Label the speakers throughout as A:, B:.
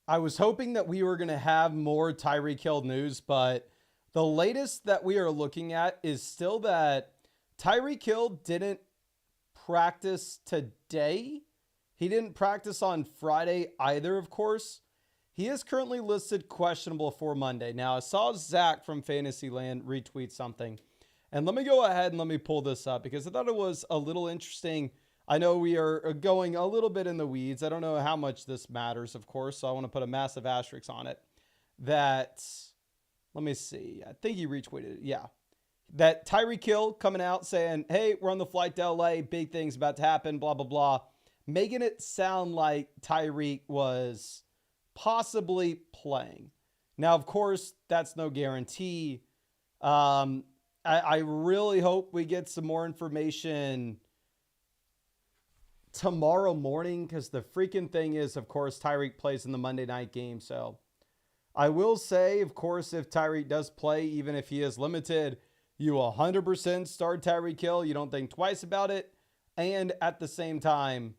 A: I was hoping that we were going to have more Tyreek Hill news, but the latest that we are looking at is still that Tyreek Hill didn't practice today. He didn't practice on Friday either, of course. He is currently listed questionable for Monday. Now, I saw Zach from Fantasyland retweet something. And let me go ahead and let me pull this up because I thought it was a little interesting. I know we are going a little bit in the weeds. I don't know how much this matters, of course, so I want to put a massive asterisk on it. That, let me see. I think he retweeted it. Yeah. That Tyreek Hill coming out saying, hey, we're on the flight to LA. Big things about to happen, blah, blah, blah. Making it sound like Tyreek was possibly playing. Now, of course, that's no guarantee. I really hope we get some more information tomorrow morning because the freaking thing is, of course, Tyreek plays in the Monday night game. So I will say, of course, if Tyreek does play, even if he is limited, you 100% start Tyreek Hill. You don't think twice about it. And at the same time,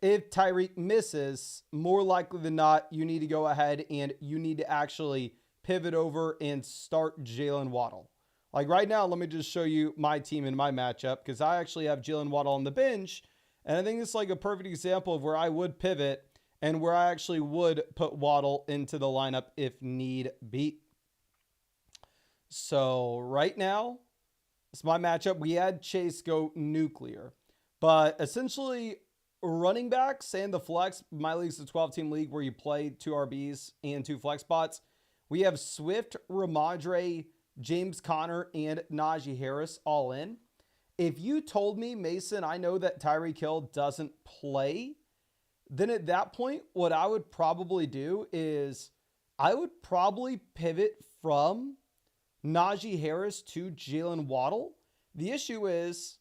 A: if Tyreek misses, more likely than not, you need to go ahead and you need to actually pivot over and start Jalen Waddle. Like right now, let me just show you my team in my matchup because I actually have Jalen Waddle on the bench. And I think it's like a perfect example of where I would pivot and where I actually would put Waddle into the lineup if need be. So right now, it's my matchup. We had Chase go nuclear. But essentially, running backs and the flex, my league's a 12-team league where you play 2 RBs and 2 flex spots. We have Swift, Ramondre, James Conner, and Najee Harris all in. If you told me, Mason, I know that Tyreek Hill doesn't play, then at that point, what I would probably do is I would probably pivot from Najee Harris to Jalen Waddle. The issue is,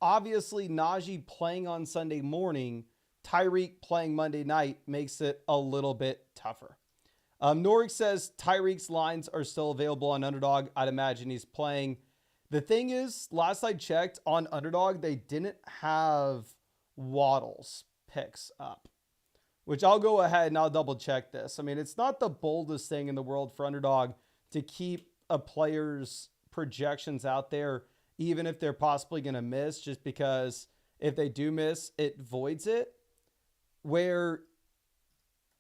A: obviously, Najee playing on Sunday morning, Tyreek playing Monday night makes it a little bit tougher. Norik says Tyreek's lines are still available on Underdog. I'd imagine he's playing. The thing is, last I checked on Underdog, they didn't have Waddle's picks up, which I'll go ahead and I'll double check this. I mean, it's not the boldest thing in the world for Underdog to keep a player's projections out there, even if they're possibly going to miss, just because if they do miss, it voids it. Where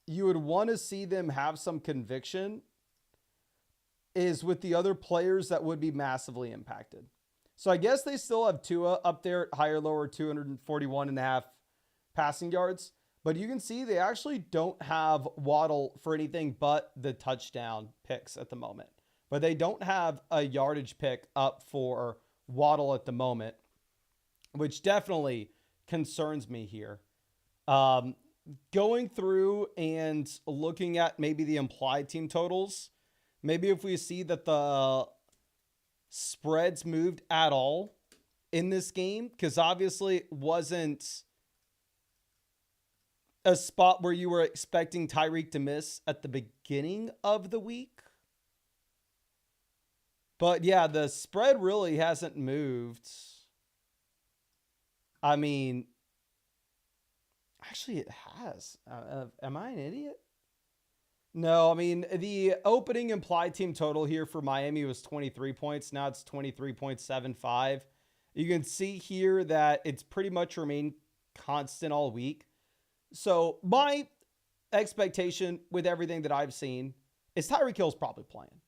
A: you would want to see them have some conviction is with the other players that would be massively impacted. So I guess they still have Tua up there at higher, lower, 241.5 passing yards. But you can see they actually don't have Waddle for anything but the touchdown picks at the moment. But they don't have a yardage pick up for Waddle at the moment, which definitely concerns me here. Going through and looking at maybe the implied team totals, maybe if we see that the spreads moved at all in this game, because obviously it wasn't a spot where you were expecting Tyreek to miss at the beginning of the week. But yeah, the spread really hasn't moved. I mean, actually it has. Am I an idiot? No, I mean, the opening implied team total here for Miami was 23 points. Now it's 23.75. You can see here that it's pretty much remained constant all week. So my expectation with everything that I've seen is Tyreek Hill's probably playing.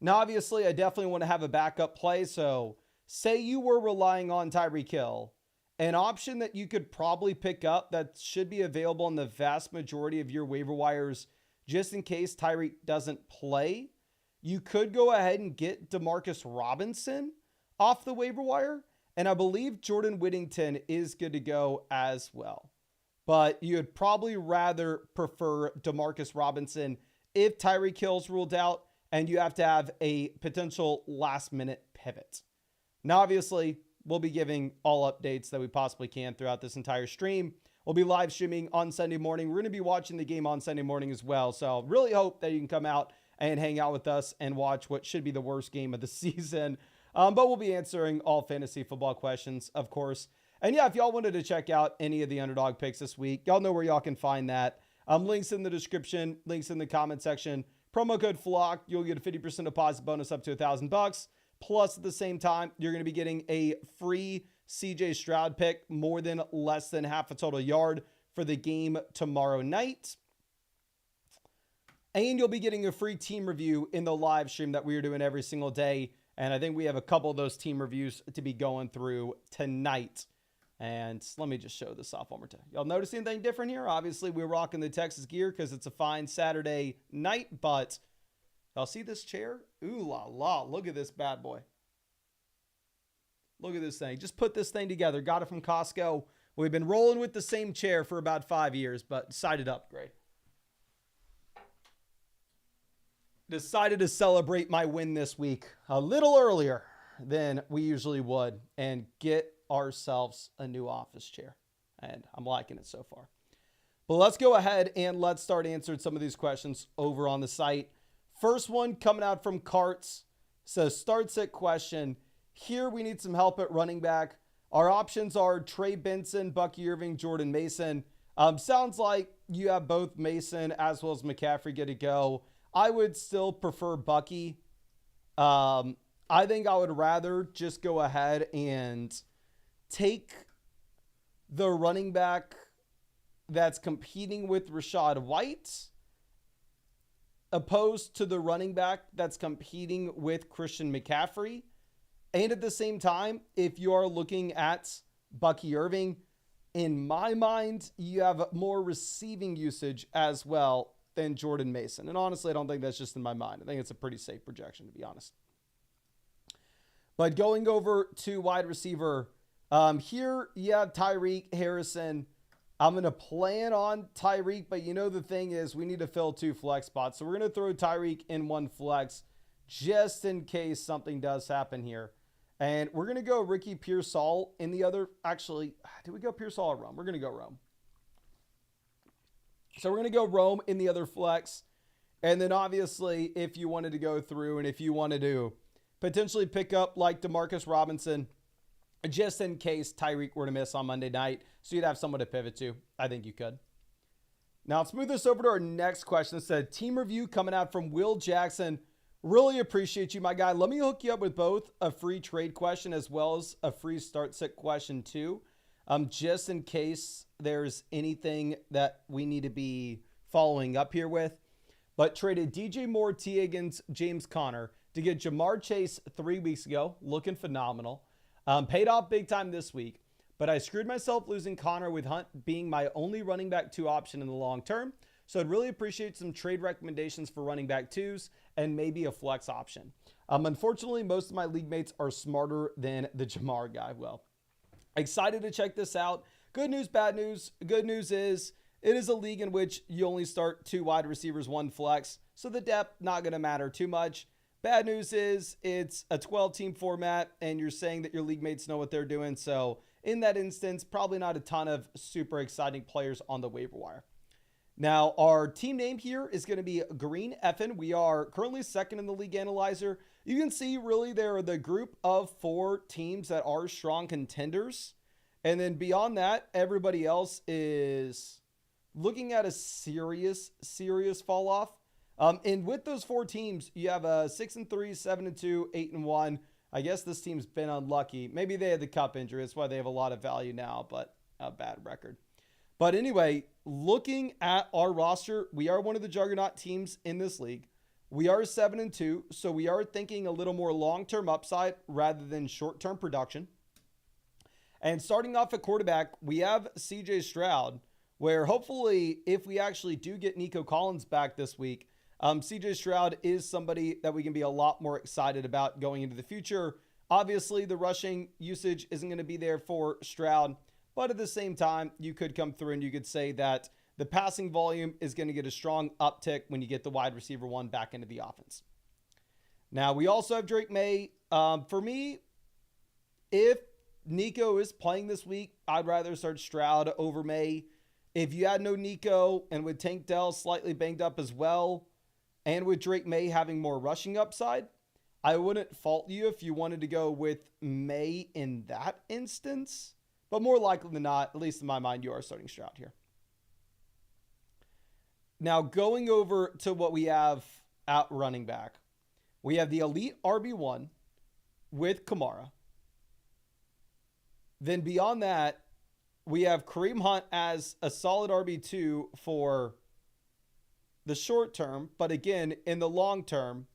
A: Now, obviously, I definitely want to have a backup play. So say you were relying on Tyreek Hill, an option that you could probably pick up that should be available in the vast majority of your waiver wires just in case Tyreek doesn't play. You could go ahead and get Demarcus Robinson off the waiver wire. And I believe Jordan Whittington is good to go as well. But you'd probably rather prefer Demarcus Robinson if Tyreek Hill's ruled out and you have to have a potential last-minute pivot. Now, obviously, we'll be giving all updates that we possibly can throughout this entire stream. We'll be live streaming on Sunday morning. We're going to be watching the game on Sunday morning as well. So really hope that you can come out and hang out with us and watch what should be the worst game of the season. But we'll be answering all fantasy football questions, of course. And yeah, if y'all wanted to check out any of the Underdog picks this week, y'all know where y'all can find that Links in the description, links in the comment section. Promo code FLOCK, you'll get a 50% deposit bonus up to $1,000. Plus, at the same time, you're going to be getting a free CJ Stroud pick, more than less than half a total yard for the game tomorrow night. And you'll be getting a free team review in the live stream that we are doing every single day. And I think we have a couple of those team reviews to be going through tonight. And let me just show this off one more time. Y'all notice anything different here? Obviously, we're rocking the Texas gear because it's a fine Saturday night. But y'all see this chair? Ooh la la. Look at this bad boy. Look at this thing. Just put this thing together. Got it from Costco. We've been rolling with the same chair for about 5 years, but decided to upgrade. Decided to celebrate my win this week a little earlier than we usually would and get ourselves a new office chair. And I'm liking it so far. But let's go ahead and let's start answering some of these questions over on the site. First one coming out from Carts. Says, start sit question. Here we need some help at running back. Our options are Trey Benson, Bucky Irving, Jordan Mason. Sounds like you have both Mason as well as McCaffrey good to go. I would still prefer Bucky. I think I would rather just go ahead and take the running back that's competing with Rachaad White opposed to the running back that's competing with Christian McCaffrey. And at the same time, if you are looking at Bucky Irving, in my mind, you have more receiving usage as well than Jordan Mason. And honestly, I don't think that's just in my mind. I think it's a pretty safe projection, to be honest. But going over to wide receiver, here you have Tyreek, Harrison. I'm going to plan on Tyreek, but you know the thing is we need to fill 2 flex spots. So we're going to throw Tyreek in 1 flex just in case something does happen here. And we're going to go Ricky Pearsall in the other. Actually, did we go Pearsall or Rome? We're going to go Rome. So we're going to go Rome in the other flex. And then obviously, if you wanted to go through and if you wanted to potentially pick up like Demarcus Robinson, just in case Tyreek were to miss on Monday night, so you'd have someone to pivot to, I think you could. Now, let's move this over to our next question. It said, team review coming out from Will Jackson. Really appreciate you, my guy. Let me hook you up with both a free trade question as well as a free start sit question too. Just in case there's anything that we need to be following up here with. But traded DJ Moore, T. Higgins, James Conner to get Jamar Chase 3 weeks ago. Looking phenomenal. Paid off big time this week. But I screwed myself losing Conner with Hunt being my only running back 2 option in the long term. So I'd really appreciate some trade recommendations for running back 2s and maybe a flex option. Unfortunately, most of my league mates are smarter than the Jamar guy. Well, excited to check this out. Good news, bad news. Good news is it is a league in which you only start 2 wide receivers, 1 flex. So the depth not going to matter too much. Bad news is it's a 12-team format and you're saying that your league mates know what they're doing. So in that instance, probably not a ton of super exciting players on the waiver wire. Now, our team name here is going to be Green Effin. We are currently 2nd in the league analyzer. You can see really there are the group of 4 teams that are strong contenders. And then beyond that, everybody else is looking at a serious fall off. And with those 4 teams, you have a 6-3, 7-2, 8-1. I guess this team's been unlucky. Maybe they had the cup injury. That's why they have a lot of value now, but a bad record. But anyway, looking at our roster, we are one of the juggernaut teams in this league. We are 7-2, so we are thinking a little more long-term upside rather than short-term production. And starting off at quarterback, we have CJ Stroud, where hopefully if we actually do get Nico Collins back this week, CJ Stroud is somebody that we can be a lot more excited about going into the future. Obviously, the rushing usage isn't going to be there for Stroud, but at the same time, you could come through and you could say that the passing volume is going to get a strong uptick when you get the wide receiver 1 back into the offense. Now, we also have Drake May. For me, if Nico is playing this week, I'd rather start Stroud over May. If you had no Nico and with Tank Dell slightly banged up as well, and with Drake May having more rushing upside, I wouldn't fault you if you wanted to go with May in that instance. But more likely than not, at least in my mind, you are starting Stroud here. Now, going over to what we have at running back, we have the elite RB1 with Kamara. Then beyond that, we have Kareem Hunt as a solid RB2 for the short term. But again, in the long term,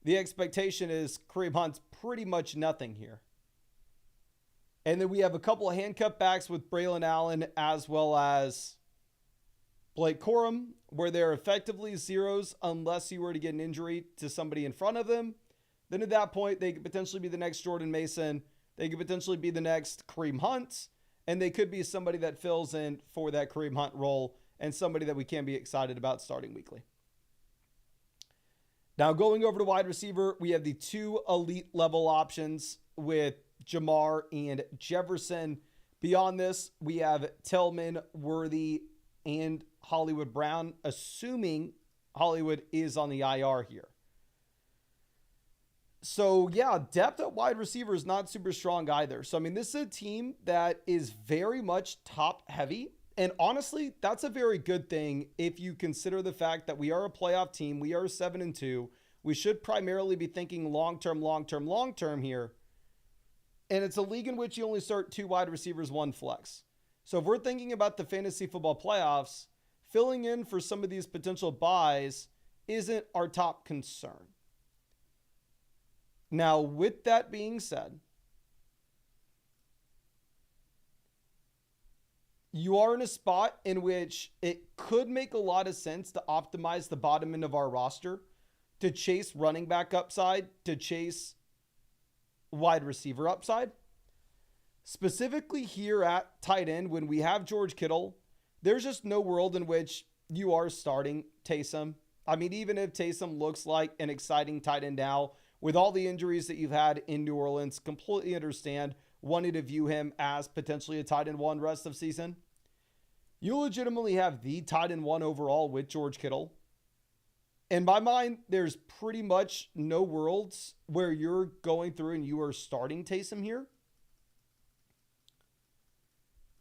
A: the expectation is Kareem Hunt's pretty much nothing here. And then we have a couple of handcuff backs with Braylon Allen as well as Blake Corum, where they're effectively zeros unless you were to get an injury to somebody in front of them. Then at that point, they could potentially be the next Jordan Mason. They could potentially be the next Kareem Hunt. And they could be somebody that fills in for that Kareem Hunt role and somebody that we can be excited about starting weekly. Now, going over to wide receiver, we have the two elite level options with Jamar and Jefferson. Beyond this, we have Tillman, Worthy, and Hollywood Brown, assuming Hollywood is on the IR here. So, yeah, depth at wide receiver is not super strong either. So, I mean, this is a team that is very much top heavy. And honestly, that's a very good thing if you consider the fact that we are a playoff team. We are 7-2. We should primarily be thinking long-term here. And it's a league in which you only start 2 wide receivers, 1 flex. So if we're thinking about the fantasy football playoffs, filling in for some of these potential buys isn't our top concern. Now, with that being said, you are in a spot in which it could make a lot of sense to optimize the bottom end of our roster, to chase running back upside, to chase wide receiver upside. Specifically here at tight end, when we have George Kittle, there's just no world in which you are starting Taysom. I mean, even if Taysom looks like an exciting tight end now, with all the injuries that you've had in New Orleans, completely understand wanting to view him as potentially a tight end 1 rest of season. You legitimately have the tight end 1 overall with George Kittle. In my mind, there's pretty much no worlds where you're going through and you are starting Taysom here.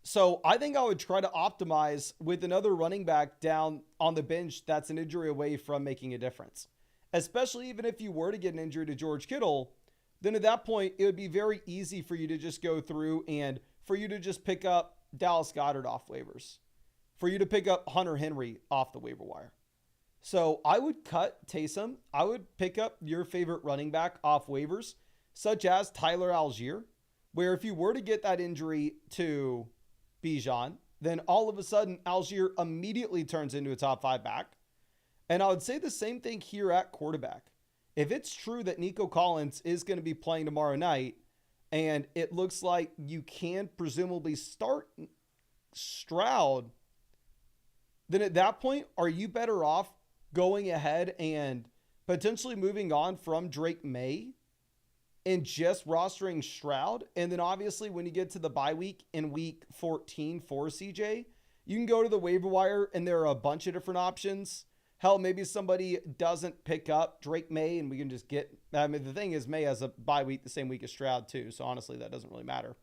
A: So I think I would try to optimize with another running back down on the bench that's an injury away from making a difference. Especially even if you were to get an injury to George Kittle, then at that point, it would be very easy for you to just go through and for you to just pick up Dallas Goedert off waivers. For you to pick up Hunter Henry off the waiver wire. So I would cut Taysom. I would pick up your favorite running back off waivers, such as Tyler Algier, where if you were to get that injury to Bijan, then all of a sudden Algier immediately turns into a top 5 back. And I would say the same thing here at quarterback. If it's true that Nico Collins is going to be playing tomorrow night, and it looks like you can presumably start Stroud, then at that point, are you better off going ahead and potentially moving on from Drake May and just rostering Stroud? And then obviously when you get to the bye week in week 14 for CJ, you can go to the waiver wire and there are a bunch of different options. Hell, maybe somebody doesn't pick up Drake May and we can just get, I mean, the thing is May has a bye week the same week as Stroud too. So honestly, that doesn't really matter.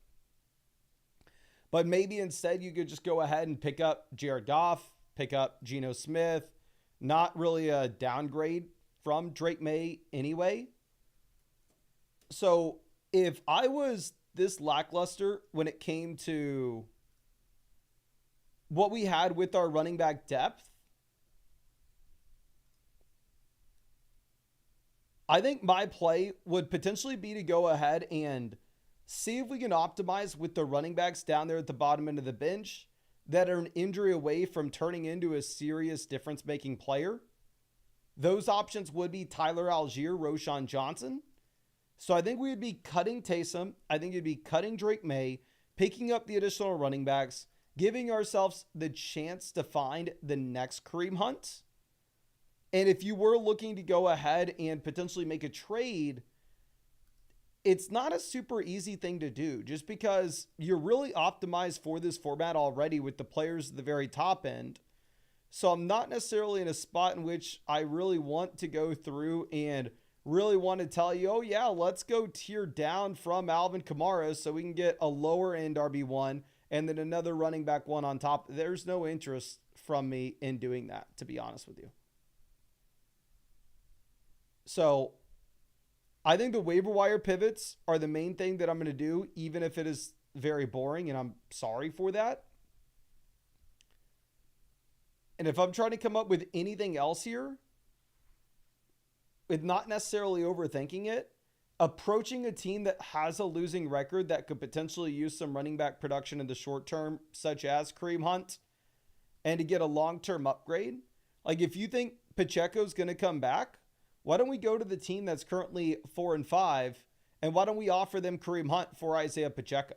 A: But maybe instead you could just go ahead and pick up Jared Goff, pick up Geno Smith. Not really a downgrade from Drake May anyway. So if I was this lackluster when it came to what we had with our running back depth, I think my play would potentially be to go ahead and see if we can optimize with the running backs down there at the bottom end of the bench that are an injury away from turning into a serious difference-making player. Those options would be Tyler Algier, Roschon Johnson. So I think we would be cutting Taysom. I think you'd be cutting Drake May, picking up the additional running backs, giving ourselves the chance to find the next Kareem Hunt. And if you were looking to go ahead and potentially make a trade, it's not a super easy thing to do just because you're really optimized for this format already with the players at the very top end. So I'm not necessarily in a spot in which I really want to go through and really want to tell you, oh yeah, let's go tier down from Alvin Kamara so we can get a lower end RB1 and then another running back 1 on top. There's no interest from me in doing that, to be honest with you. So I think the waiver wire pivots are the main thing that I'm going to do, even if it is very boring, and I'm sorry for that. And if I'm trying to come up with anything else here, with not necessarily overthinking it, approaching a team that has a losing record that could potentially use some running back production in the short term, such as Kareem Hunt, and to get a long-term upgrade. Like if you think Pacheco's going to come back, why don't we go to the team that's currently 4-5, and why don't we offer them Kareem Hunt for Isaiah Pacheco?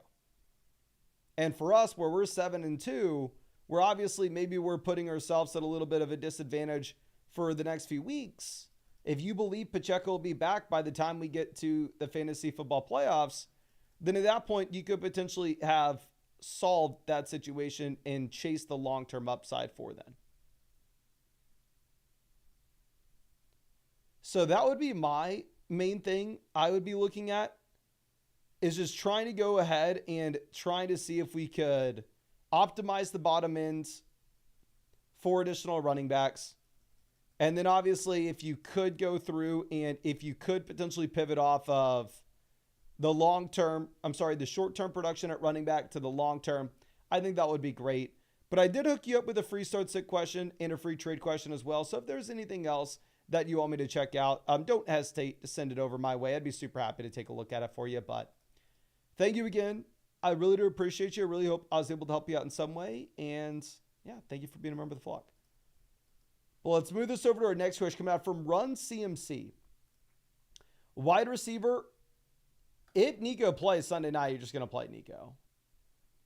A: And for us, where we're 7-2, we're obviously, maybe we're putting ourselves at a little bit of a disadvantage for the next few weeks. If you believe Pacheco will be back by the time we get to the fantasy football playoffs, then at that point, you could potentially have solved that situation and chase the long-term upside for them. So that would be my main thing I would be looking at, is just trying to go ahead and trying to see if we could optimize the bottom ends for additional running backs. And then obviously, if you could go through and if you could potentially pivot off of the short-term production at running back to the long-term, I think that would be great. But I did hook you up with a free start sit question and a free trade question as well. So if there's anything else that you want me to check out, don't hesitate to send it over my way. I'd be super happy to take a look at it for you. But thank you again. I really do appreciate you. I really hope I was able to help you out in some way. And yeah, thank you for being a member of the flock. Well, let's move this over to our next question coming out from Run CMC. Wide receiver, if Nico plays Sunday night, you're just going to play Nico.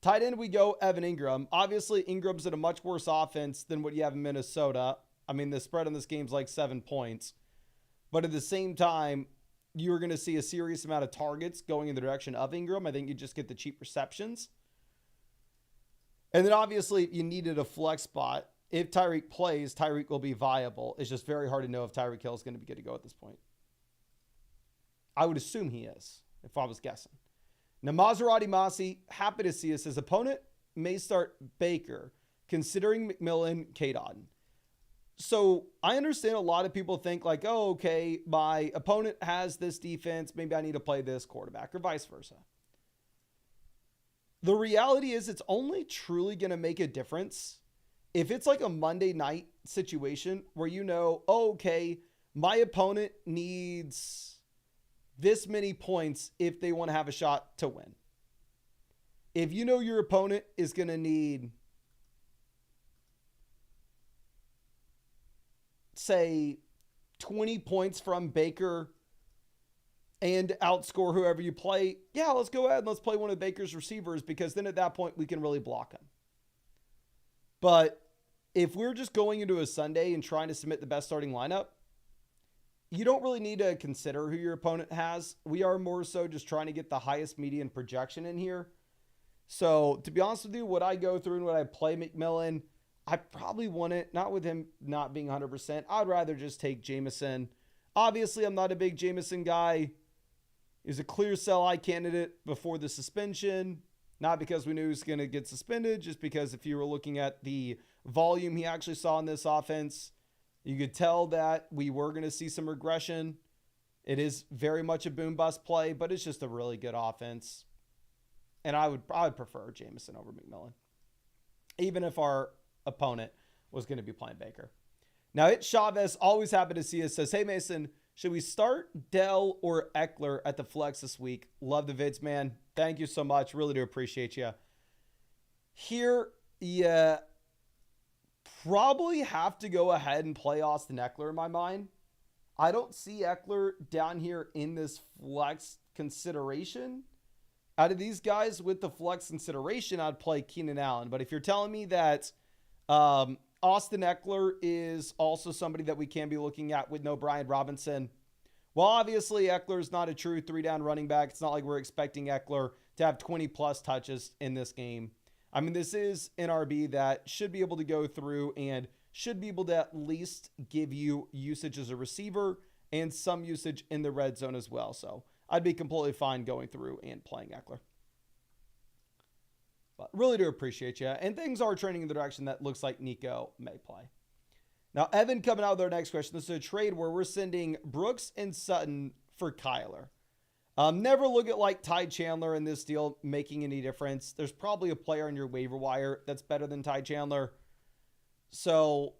A: Tight end, we go Evan Ingram. Obviously, Ingram's in a much worse offense than what you have in Minnesota. I mean, the spread on this game is like 7 points. But at the same time, you're going to see a serious amount of targets going in the direction of Ingram. I think you just get the cheap receptions. And then obviously, you needed a flex spot. If Tyreek plays, Tyreek will be viable. It's just very hard to know if Tyreek Hill is going to be good to go at this point. I would assume he is, if I was guessing. Now, Maserati Masi, happy to see us. His opponent may start Baker, considering McMillan, K-Dot. So I understand a lot of people think like, oh, okay, my opponent has this defense. Maybe I need to play this quarterback or vice versa. The reality is it's only truly going to make a difference if it's like a Monday night situation where you know, oh, okay, my opponent needs this many points if they want to have a shot to win. If you know your opponent is going to need, say, 20 points from Baker and outscore whoever you play, yeah, let's go ahead and let's play one of Baker's receivers, because then at that point we can really block him. But if we're just going into a Sunday and trying to submit the best starting lineup, you don't really need to consider who your opponent has. We are more so just trying to get the highest median projection in here. So to be honest with you, what I go through and what I play McMillan, I probably want it, not with him not being 100%. I'd rather just take Jameson. Obviously, I'm not a big Jameson guy. He was a clear sell-high candidate before the suspension. Not because we knew he was going to get suspended, just because if you were looking at the volume he actually saw in this offense, you could tell that we were going to see some regression. It is very much a boom-bust play, but it's just a really good offense. And I would prefer Jameson over McMillan, even if our opponent was going to be playing Baker. Now, it's Chavez, always happy to see us, says, hey, Mason, should we start Dell or Eckler at the flex this week? Love the vids, man. Thank you so much. Really do appreciate you. Here, yeah, probably have to go ahead and play Austin Eckler in my mind. I don't see Eckler down here in this flex consideration. Out of these guys with the flex consideration, I'd play Keenan Allen. But if you're telling me that Austin Eckler is also somebody that we can be looking at with no Brian Robinson, well, obviously Eckler is not a true 3-down running back. It's not like we're expecting Eckler to have 20-plus touches in this game. I mean, this is an RB that should be able to go through and should be able to at least give you usage as a receiver and some usage in the red zone as well. So I'd be completely fine going through and playing Eckler. But really do appreciate you. And things are trending in the direction that looks like Nico may play. Now, Evan coming out with our next question. This is a trade where we're sending Brooks and Sutton for Kyler. Never look at like Ty Chandler in this deal making any difference. There's probably a player on your waiver wire that's better than Ty Chandler. So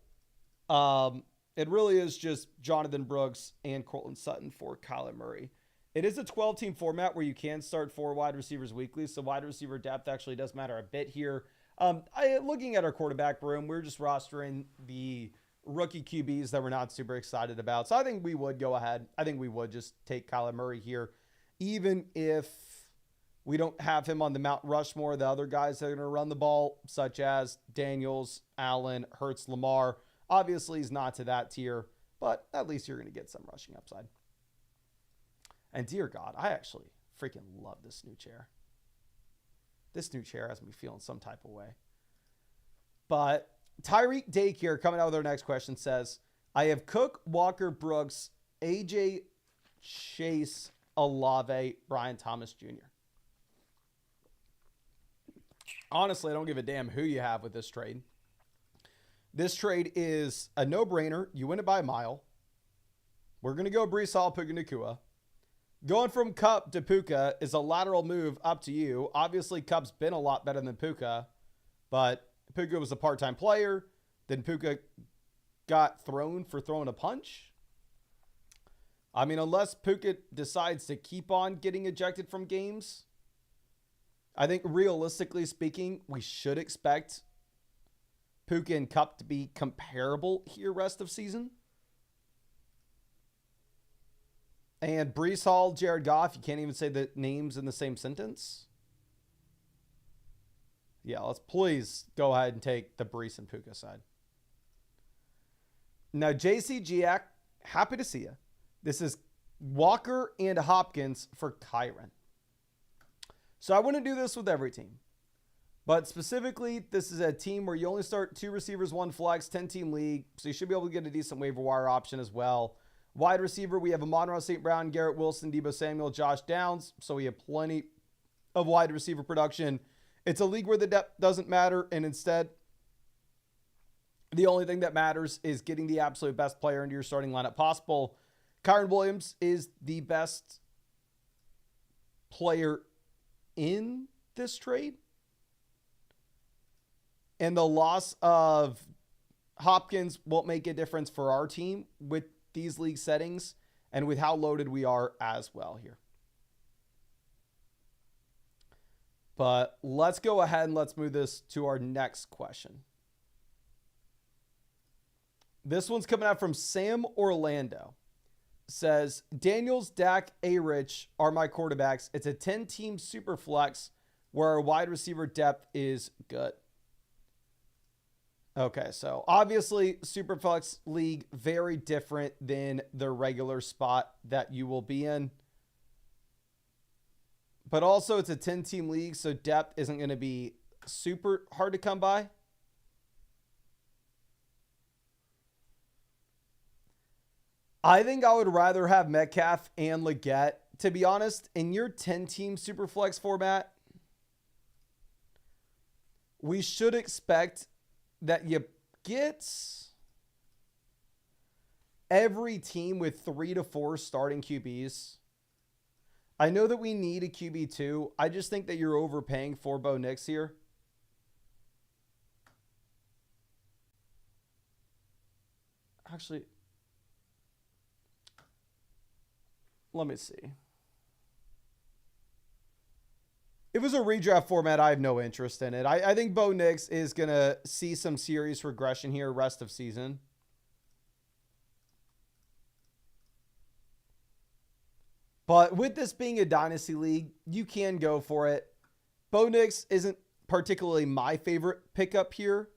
A: it really is just Jonathan Brooks and Cortland Sutton for Kyler Murray. It is a 12-team format where you can start 4 wide receivers weekly, so wide receiver depth actually does matter a bit here. Looking at our quarterback room, we're just rostering the rookie QBs that we're not super excited about. So I think we would go ahead. I think we would just take Kyler Murray here, even if we don't have him on the Mount Rushmore. The other guys that are going to run the ball, such as Daniels, Allen, Hurts, Lamar, obviously he's not to that tier, but at least you're going to get some rushing upside. And dear God, I actually freaking love this new chair. This new chair has me feeling some type of way. But Tyreek Daycare coming out with our next question says, I have Cook, Walker, Brooks, AJ, Chase, Olave, Brian Thomas Jr. Honestly, I don't give a damn who you have with this trade. This trade is a no-brainer. You win it by a mile. We're going to go Breece Hall, Puka Nacua. Going from Kupp to Puka is a lateral move up to you. Obviously, Kupp's been a lot better than Puka, but Puka was a part-time player. Then Puka got thrown for throwing a punch. I mean, unless Puka decides to keep on getting ejected from games, I think realistically speaking, we should expect Puka and Kupp to be comparable here rest of season. And Breece Hall, Jared Goff, you can't even say the names in the same sentence. Yeah, let's please go ahead and take the Breece and Puka side. Now, JC Giac, happy to see you. This is Walker and Hopkins for Kyron. So I wouldn't do this with every team. But specifically, this is a team where you only start 2 receivers, 1 flex, 10-team league. So you should be able to get a decent waiver wire option as well. Wide receiver, we have Amon-Ra St. Brown, Garrett Wilson, Deebo Samuel, Josh Downs. So we have plenty of wide receiver production. It's a league where the depth doesn't matter. And instead, the only thing that matters is getting the absolute best player into your starting lineup possible. Kyron Williams is the best player in this trade. And the loss of Hopkins won't make a difference for our team with these league settings and with how loaded we are as well here. But let's go ahead and let's move this to our next question. This one's coming out from Sam Orlando. Says, Daniels, Dak, A-Rich are my quarterbacks. It's a 10-team super flex where our wide receiver depth is good. Okay, so obviously Superflex League, very different than the regular spot that you will be in. But also it's a 10-team league, so depth isn't going to be super hard to come by. I think I would rather have Metcalf and Leggett. To be honest, in your 10-team Superflex format, we should expect that you get every team with 3 to 4 starting QBs. I know that we need a QB2. I just think that you're overpaying for Bo Nix here. Actually, let me see. If it was a redraft format, I have no interest in it. I think Bo Nix is going to see some serious regression here rest of season. But with this being a Dynasty League, you can go for it. Bo Nix isn't particularly my favorite pickup here.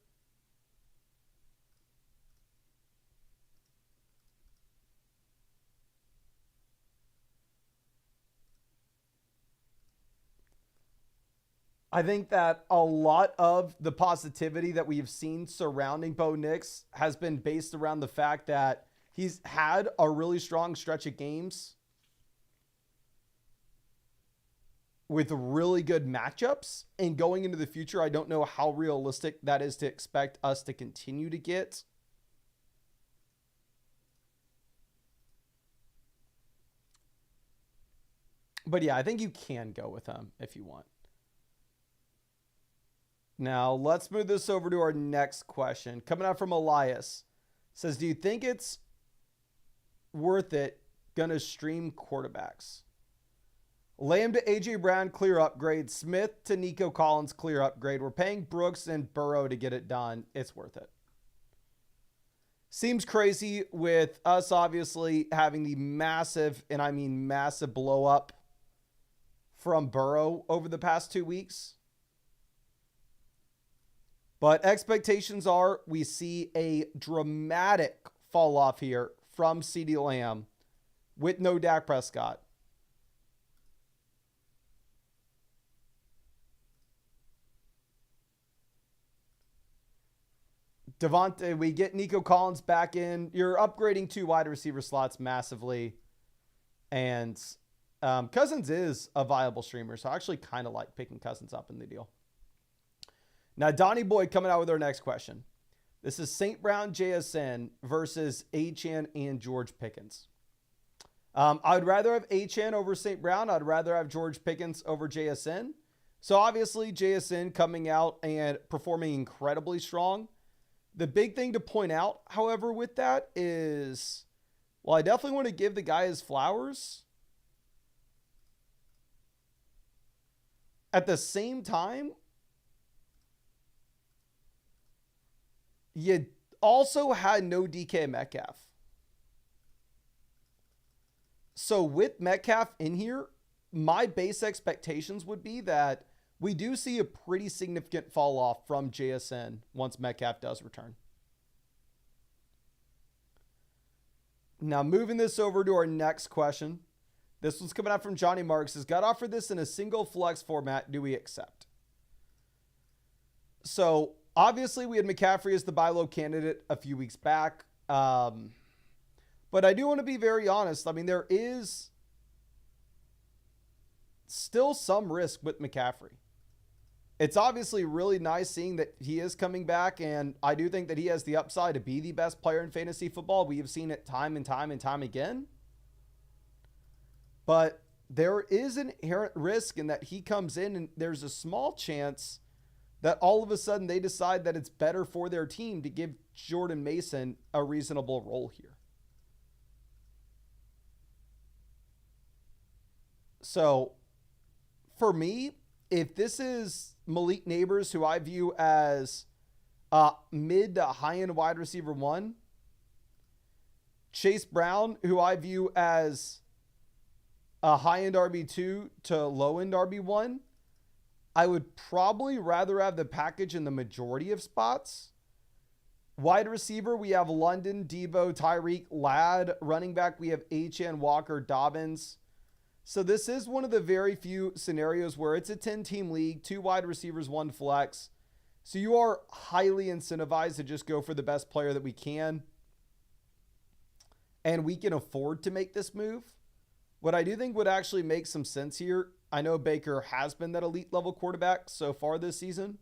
A: I think that a lot of the positivity that we've seen surrounding Bo Nix has been based around the fact that he's had a really strong stretch of games with really good matchups. And going into the future, I don't know how realistic that is to expect us to continue to get. But yeah, I think you can go with him if you want. Now, let's move this over to our next question. Coming out from Elias. Says, do you think it's worth it gonna stream quarterbacks? Lamb to A.J. Brown, clear upgrade. Smith to Nico Collins, clear upgrade. We're paying Brooks and Burrow to get it done. It's worth it. Seems crazy with us obviously having the massive, and I mean massive, blow up from Burrow over the past 2 weeks. But expectations are we see a dramatic fall off here from CeeDee Lamb with no Dak Prescott. Devontae, we get Nico Collins back in. You're upgrading 2 wide receiver slots massively. And Cousins is a viable streamer, so I actually kind of like picking Cousins up in the deal. Now, Donnie Boyd coming out with our next question. This is St. Brown JSN versus Achane and George Pickens. I would rather have Achane over St. Brown. I'd rather have George Pickens over JSN. So obviously JSN coming out and performing incredibly strong. The big thing to point out, however, with that is, well, I definitely want to give the guy his flowers. At the same time, you also had no DK Metcalf. So with Metcalf in here, my base expectations would be that we do see a pretty significant fall off from JSN once Metcalf does return. Now moving this over to our next question. This one's coming out from Johnny Marks. Says, got offered this in a single flex format. Do we accept? So obviously, we had McCaffrey as the buy low candidate a few weeks back. But I do want to be very honest. I mean, there is still some risk with McCaffrey. It's obviously really nice seeing that he is coming back, and I do think that he has the upside to be the best player in fantasy football. We have seen it time and time and time again. But there is an inherent risk in that he comes in and there's a small chance that all of a sudden they decide that it's better for their team to give Jordan Mason a reasonable role here. So for me, if this is Malik Neighbors, who I view as mid to high-end wide receiver 1, Chase Brown, who I view as a high-end RB2 to low-end RB1, I would probably rather have the package in the majority of spots. Wide receiver, we have London, Devo, Tyreek, Ladd. Running back, we have Achane, Walker, Dobbins. So this is one of the very few scenarios where it's a 10-team league, 2 wide receivers, 1 flex. So you are highly incentivized to just go for the best player that we can. And we can afford to make this move. What I do think would actually make some sense here, I know Baker has been that elite level quarterback so far this season,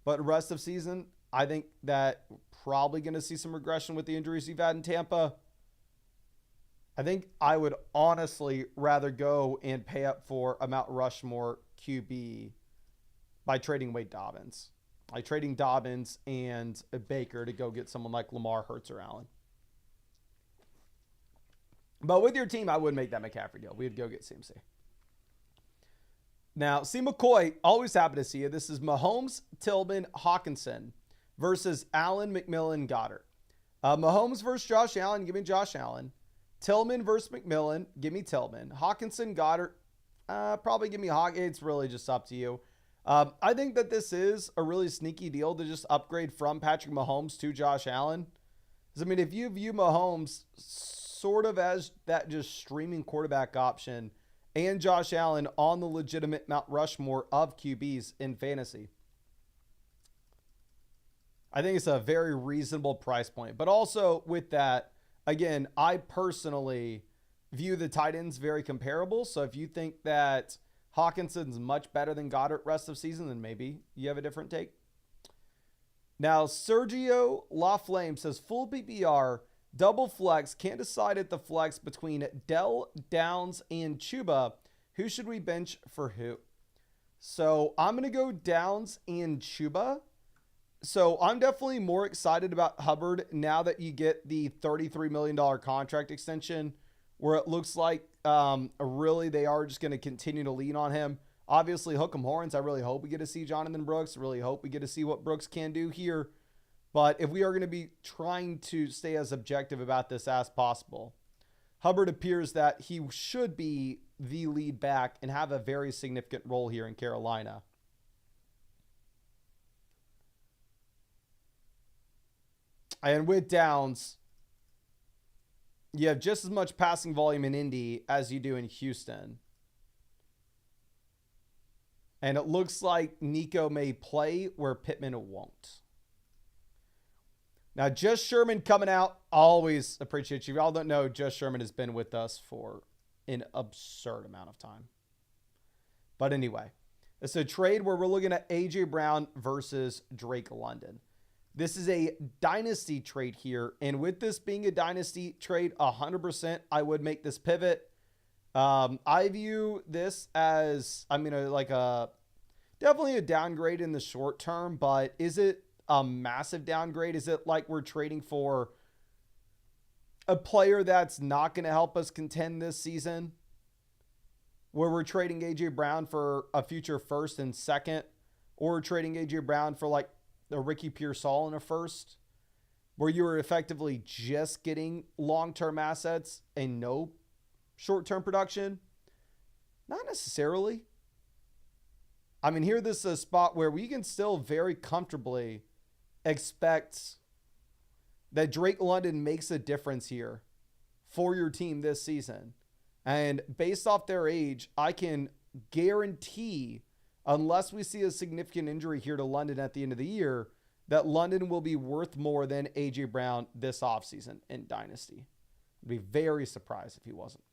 A: but rest of season, I think that we're probably going to see some regression with the injuries we've had in Tampa. I think I would honestly rather go and pay up for a Mount Rushmore QB by trading away Dobbins. Like trading Dobbins and a Baker to go get someone like Lamar, Hurts, or Allen. But with your team, I would make that McCaffrey deal. We'd go get CMC. Now, C. McCoy, always happy to see you. This is Mahomes, Tillman, Hawkinson versus Allen, McMillan, Goddard. Mahomes versus Josh Allen, give me Josh Allen. Tillman versus McMillan, give me Tillman. Hawkinson, Goddard, probably give me Hawkinson. It's really just up to you. I think that this is a really sneaky deal to just upgrade from Patrick Mahomes to Josh Allen. Because, I mean, if you view Mahomes sort of as that just streaming quarterback option and Josh Allen on the legitimate Mount Rushmore of QBs in fantasy, I think it's a very reasonable price point. But also with that, again, I personally view the tight ends very comparable. So if you think that Hawkinson's much better than Goddard rest of season, then maybe you have a different take. Now, Sergio LaFlame says, full PPR, double flex, can't decide at the flex between Dell, Downs, and Chuba. Who should we bench for who? So I'm going to go Downs and Chuba. So I'm definitely more excited about Hubbard now that you get the $33 million contract extension, where it looks like really they are just going to continue to lean on him. Obviously, hook 'em horns. I really hope we get to see Jonathan Brooks. I really hope we get to see what Brooks can do here. But if we are going to be trying to stay as objective about this as possible, Hubbard appears that he should be the lead back and have a very significant role here in Carolina. And with Downs, you have just as much passing volume in Indy as you do in Houston. And it looks like Nico may play where Pittman won't. Now, Just Sherman coming out. Always appreciate you. Y'all don't know, Just Sherman has been with us for an absurd amount of time. But anyway, it's a trade where we're looking at A.J. Brown versus Drake London. This is a dynasty trade here. And with this being a dynasty trade, 100% I would make this pivot. I view this as, definitely a downgrade in the short term, but is it a massive downgrade? Is it like we're trading for a player that's not going to help us contend this season, where we're trading A.J. Brown for a future first and second, or we're trading A.J. Brown for like a Ricky Pearsall in a first, where you were effectively just getting long-term assets and no short-term production? Not necessarily. I mean, here this is a spot where we can still very comfortably expect that Drake London makes a difference here for your team this season. And based off their age, I can guarantee, unless we see a significant injury here to London at the end of the year, that London will be worth more than A.J. Brown this offseason in Dynasty. I'd be very surprised if he wasn't.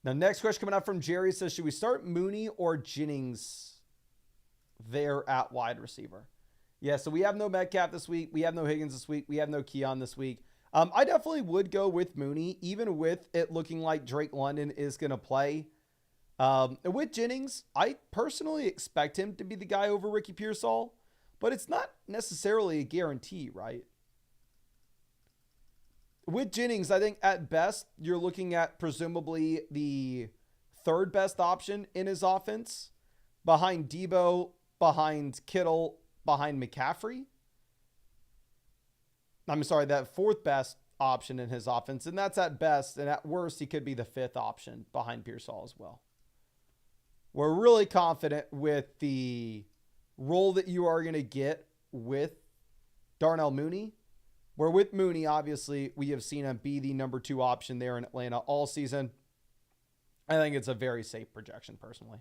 A: Now, next question coming up from Jerry says, should we start Mooney or Jennings there at wide receiver? Yeah, so we have no Metcalf this week. We have no Higgins this week. We have no Keon this week. I definitely would go with Mooney, even with it looking like Drake London is going to play. With Jennings, I personally expect him to be the guy over Ricky Pearsall, but it's not necessarily a guarantee, right? With Jennings, I think at best, you're looking at presumably the third best option in his offense, behind Debo, behind Kittle, behind McCaffrey. I'm sorry, that fourth best option in his offense, and that's at best, and at worst, he could be the fifth option behind Pearsall as well. We're really confident with the role that you are going to get with Darnell Mooney. Where with Mooney, obviously, we have seen him be the number 2 option there in Atlanta all season. I think it's a very safe projection, personally.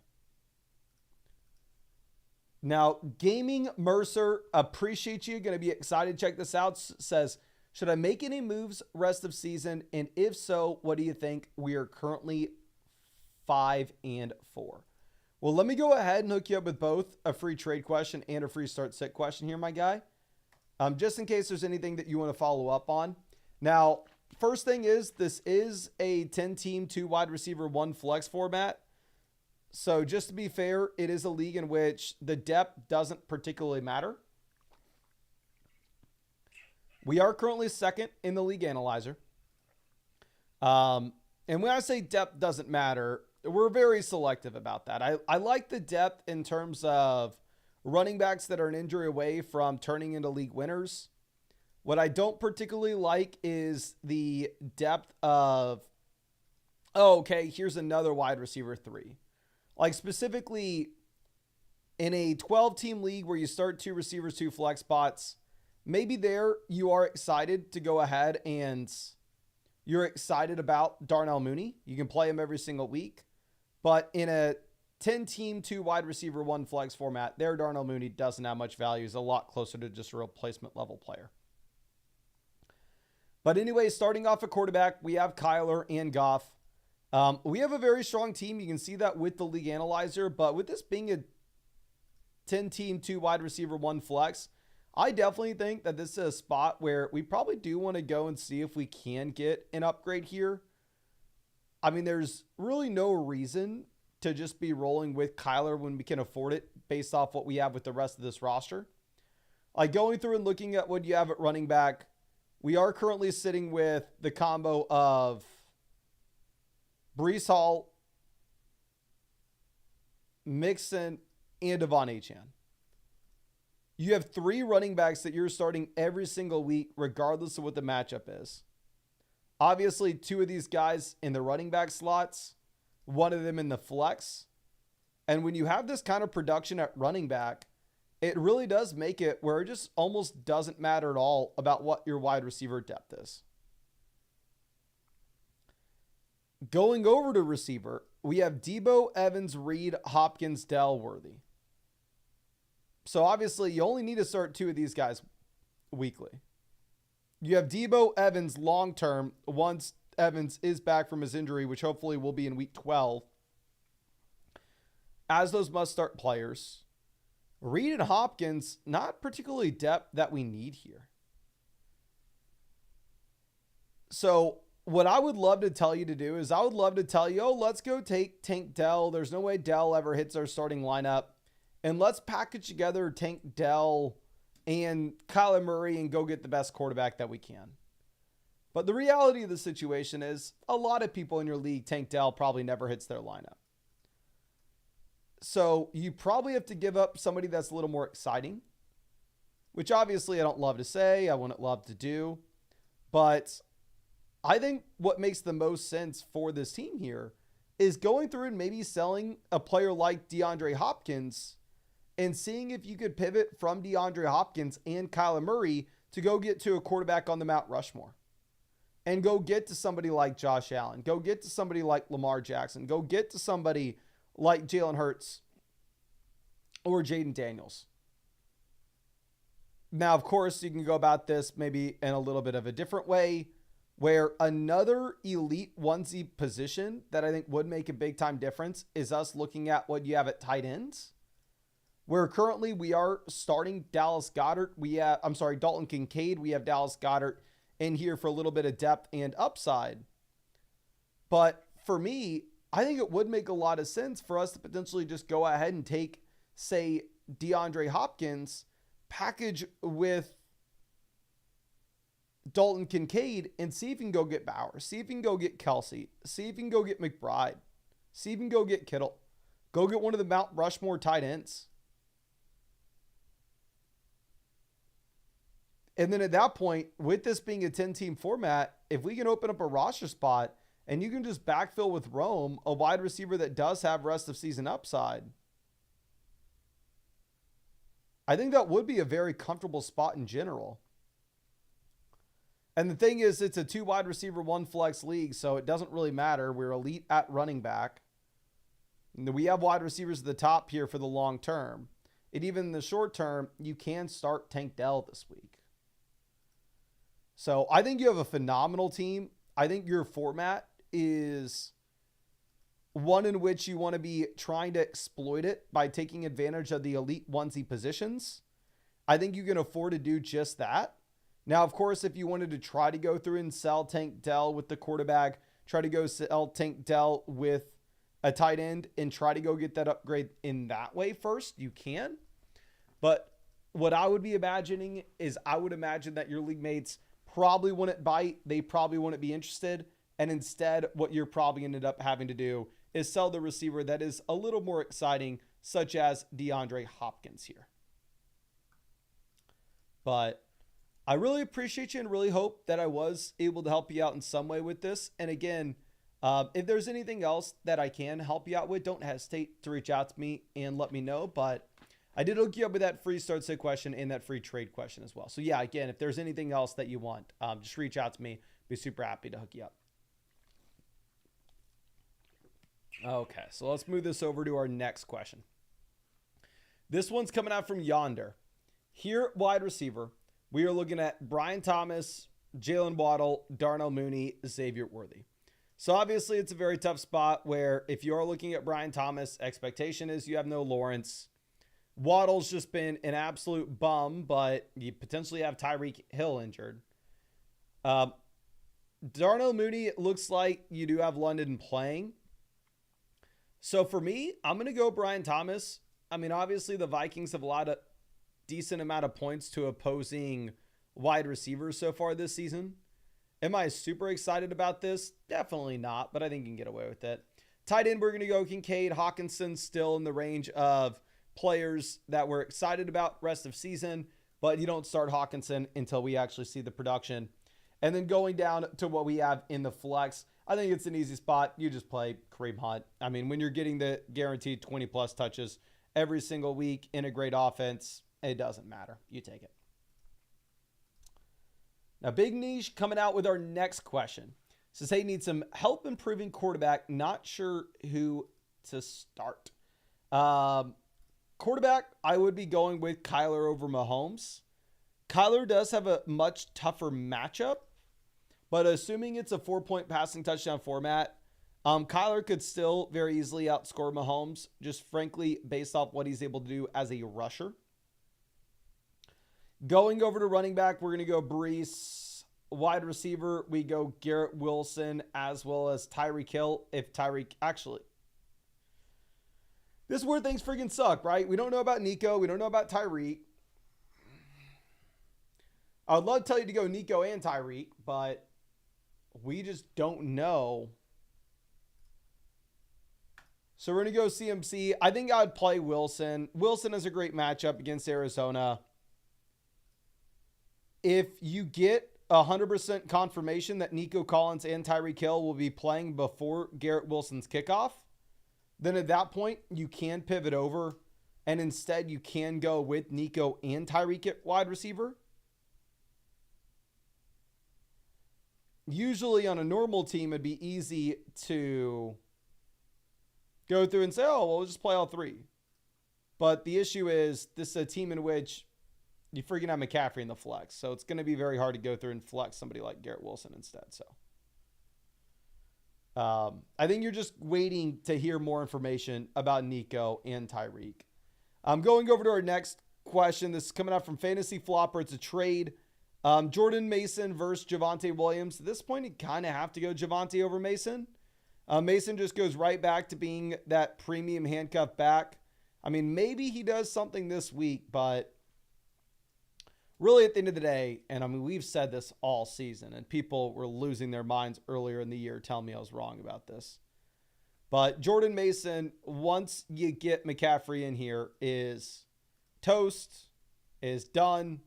A: Now, Gaming Mercer, appreciate you. Going to be excited. Check this out. Says, should I make any moves rest of season? And if so, what do you think? We are currently 5-4. Well, let me go ahead and hook you up with both a free trade question and a free start sit question here, my guy. Just in case there's anything that you want to follow up on. Now, first thing is, this is a 10-team, 2 wide receiver, 1 flex format. So just to be fair, it is a league in which the depth doesn't particularly matter. We are currently second in the league analyzer. And when I say depth doesn't matter, we're very selective about that. I like the depth in terms of running backs that are an injury away from turning into league winners. What I don't particularly like is the depth of, oh, okay, here's another wide receiver 3. Like specifically in a 12-team league where you start 2 receivers, 2 flex spots, maybe there you are excited to go ahead and you're excited about Darnell Mooney. You can play him every single week. But in a 10-team, 2 wide receiver, 1 flex format, there Darnell Mooney doesn't have much value. He's a lot closer to just a replacement level player. But anyway, starting off at quarterback, we have Kyler and Goff. We have a very strong team. You can see that with the league analyzer, but with this being a 10-team, 2 wide receiver, 1 flex, I definitely think that this is a spot where we probably do want to go and see if we can get an upgrade here. I mean, there's really no reason to just be rolling with Kyler when we can afford it based off what we have with the rest of this roster. Like going through and looking at what you have at running back, we are currently sitting with the combo of Breece Hall, Mixon, and Devon Achane. You have 3 running backs that you're starting every single week, regardless of what the matchup is. Obviously, 2 of these guys in the running back slots, 1 of them in the flex. And when you have this kind of production at running back, it really does make it where it just almost doesn't matter at all about what your wide receiver depth is. Going over to receiver, we have Debo, Evans, Reed, Hopkins, Dell, Worthy. So obviously, you only need to start 2 of these guys weekly. You have Debo, Evans long-term once Evans is back from his injury, which hopefully will be in week 12, as those must-start players. Reed and Hopkins, not particularly depth that we need here. So what I would love to tell you to do is I would love to tell you, oh, let's go take Tank Dell. There's no way Dell ever hits our starting lineup. And let's package together Tank Dell and Kyler Murray and go get the best quarterback that we can. But the reality of the situation is a lot of people in your league, Tank Dell probably never hits their lineup. So you probably have to give up somebody that's a little more exciting, which obviously I don't love to say, I wouldn't love to do. But I think what makes the most sense for this team here is going through and maybe selling a player like DeAndre Hopkins and seeing if you could pivot from DeAndre Hopkins and Kyler Murray to go get to a quarterback on the Mount Rushmore. And go get to somebody like Josh Allen. Go get to somebody like Lamar Jackson. Go get to somebody like Jalen Hurts or Jaden Daniels. Now, of course, you can go about this maybe in a little bit of a different way, where another elite onesie position that I think would make a big time difference is us looking at what you have at tight ends. Where currently we are starting Dallas Goedert. Dalton Kincaid. We have Dallas Goedert in here for a little bit of depth and upside. But for me, I think it would make a lot of sense for us to potentially just go ahead and take, say, DeAndre Hopkins, package with Dalton Kincaid, and see if you can go get Bowers, see if you can go get Kelsey, see if you can go get McBride, see if you can go get Kittle, go get one of the Mount Rushmore tight ends. And then at that point, with this being a 10-team format, if we can open up a roster spot and you can just backfill with Rome, a wide receiver that does have rest of season upside, I think that would be a very comfortable spot in general. And the thing is, it's a 2 wide receiver, 1 flex league, so it doesn't really matter. We're elite at running back. And we have wide receivers at the top here for the long term. And even in the short term, you can start Tank Dell this week. So I think you have a phenomenal team. I think your format is one in which you want to be trying to exploit it by taking advantage of the elite onesie positions. I think you can afford to do just that. Now, of course, if you wanted to try to go through and sell Tank Dell with the quarterback, try to go sell Tank Dell with a tight end and try to go get that upgrade in that way first, you can. But what I would be imagining is I would imagine that your league mates probably wouldn't bite. They probably wouldn't be interested. And instead, what you're probably ended up having to do is sell the receiver that is a little more exciting, such as DeAndre Hopkins here. But I really appreciate you and really hope that I was able to help you out in some way with this. And again, if there's anything else that I can help you out with, don't hesitate to reach out to me and let me know. But I did hook you up with that free start sit question and that free trade question as well. So yeah, again, if there's anything else that you want, just reach out to me. Be super happy to hook you up. Okay, so let's move this over to our next question. This one's coming out from Yonder. Here at wide receiver, we are looking at Brian Thomas, Jalen Waddle, Darnell Mooney, Xavier Worthy. So obviously it's a very tough spot where if you're looking at Brian Thomas, expectation is you have no Lawrence. Waddle's just been an absolute bum, but you potentially have Tyreek Hill injured. Darnell Mooney, it looks like you do have London playing. So for me, I'm going to go Brian Thomas. I mean, obviously the Vikings have allowed a decent amount of points to opposing wide receivers so far this season. Am I super excited about this? Definitely not, but I think you can get away with it. Tight end, we're going to go Kincaid. Hawkinson still in the range of players that we're excited about rest of season, but you don't start Hawkinson until we actually see the production. And then going down to what we have in the flex, I think it's an easy spot. You just play Kareem Hunt. I mean, when you're getting the guaranteed 20-plus touches every single week in a great offense, it doesn't matter. You take it. Now, Big Niche coming out with our next question. Says, hey, need some help improving quarterback. Not sure who to start. Quarterback, I would be going with Kyler over Mahomes. Kyler does have a much tougher matchup, but assuming it's a 4-point passing touchdown format, Kyler could still very easily outscore Mahomes, just frankly based off what he's able to do as a rusher. Going over to running back, we're going to go Brees. Wide receiver, we go Garrett Wilson as well as Tyreek Hill. If Tyreek actually... This is where things freaking suck, right? We don't know about Nico. We don't know about Tyreek. I would love to tell you to go Nico and Tyreek, but we just don't know. So we're going to go CMC. I think I would play Wilson. Wilson has a great matchup against Arizona. If you get 100% confirmation that Nico Collins and Tyreek Hill will be playing before Garrett Wilson's kickoff, then at that point, you can pivot over, and instead you can go with Nico and Tyreek at wide receiver. Usually on a normal team, it'd be easy to go through and say, oh, well, we'll just play all three. But the issue is this is a team in which you freaking have McCaffrey in the flex. So it's going to be very hard to go through and flex somebody like Garrett Wilson instead. So I think you're just waiting to hear more information about Nico and Tyreek. I'm going over to our next question. This is coming out from Fantasy Flopper. It's a trade. Jordan Mason versus Javonte Williams. At this point, you kind of have to go Javonte over Mason. Mason just goes right back to being that premium handcuff back. I mean, maybe he does something this week, but really at the end of the day, and I mean, we've said this all season, and people were losing their minds earlier in the year telling me I was wrong about this. But Jordan Mason, once you get McCaffrey in here, is toast, is done,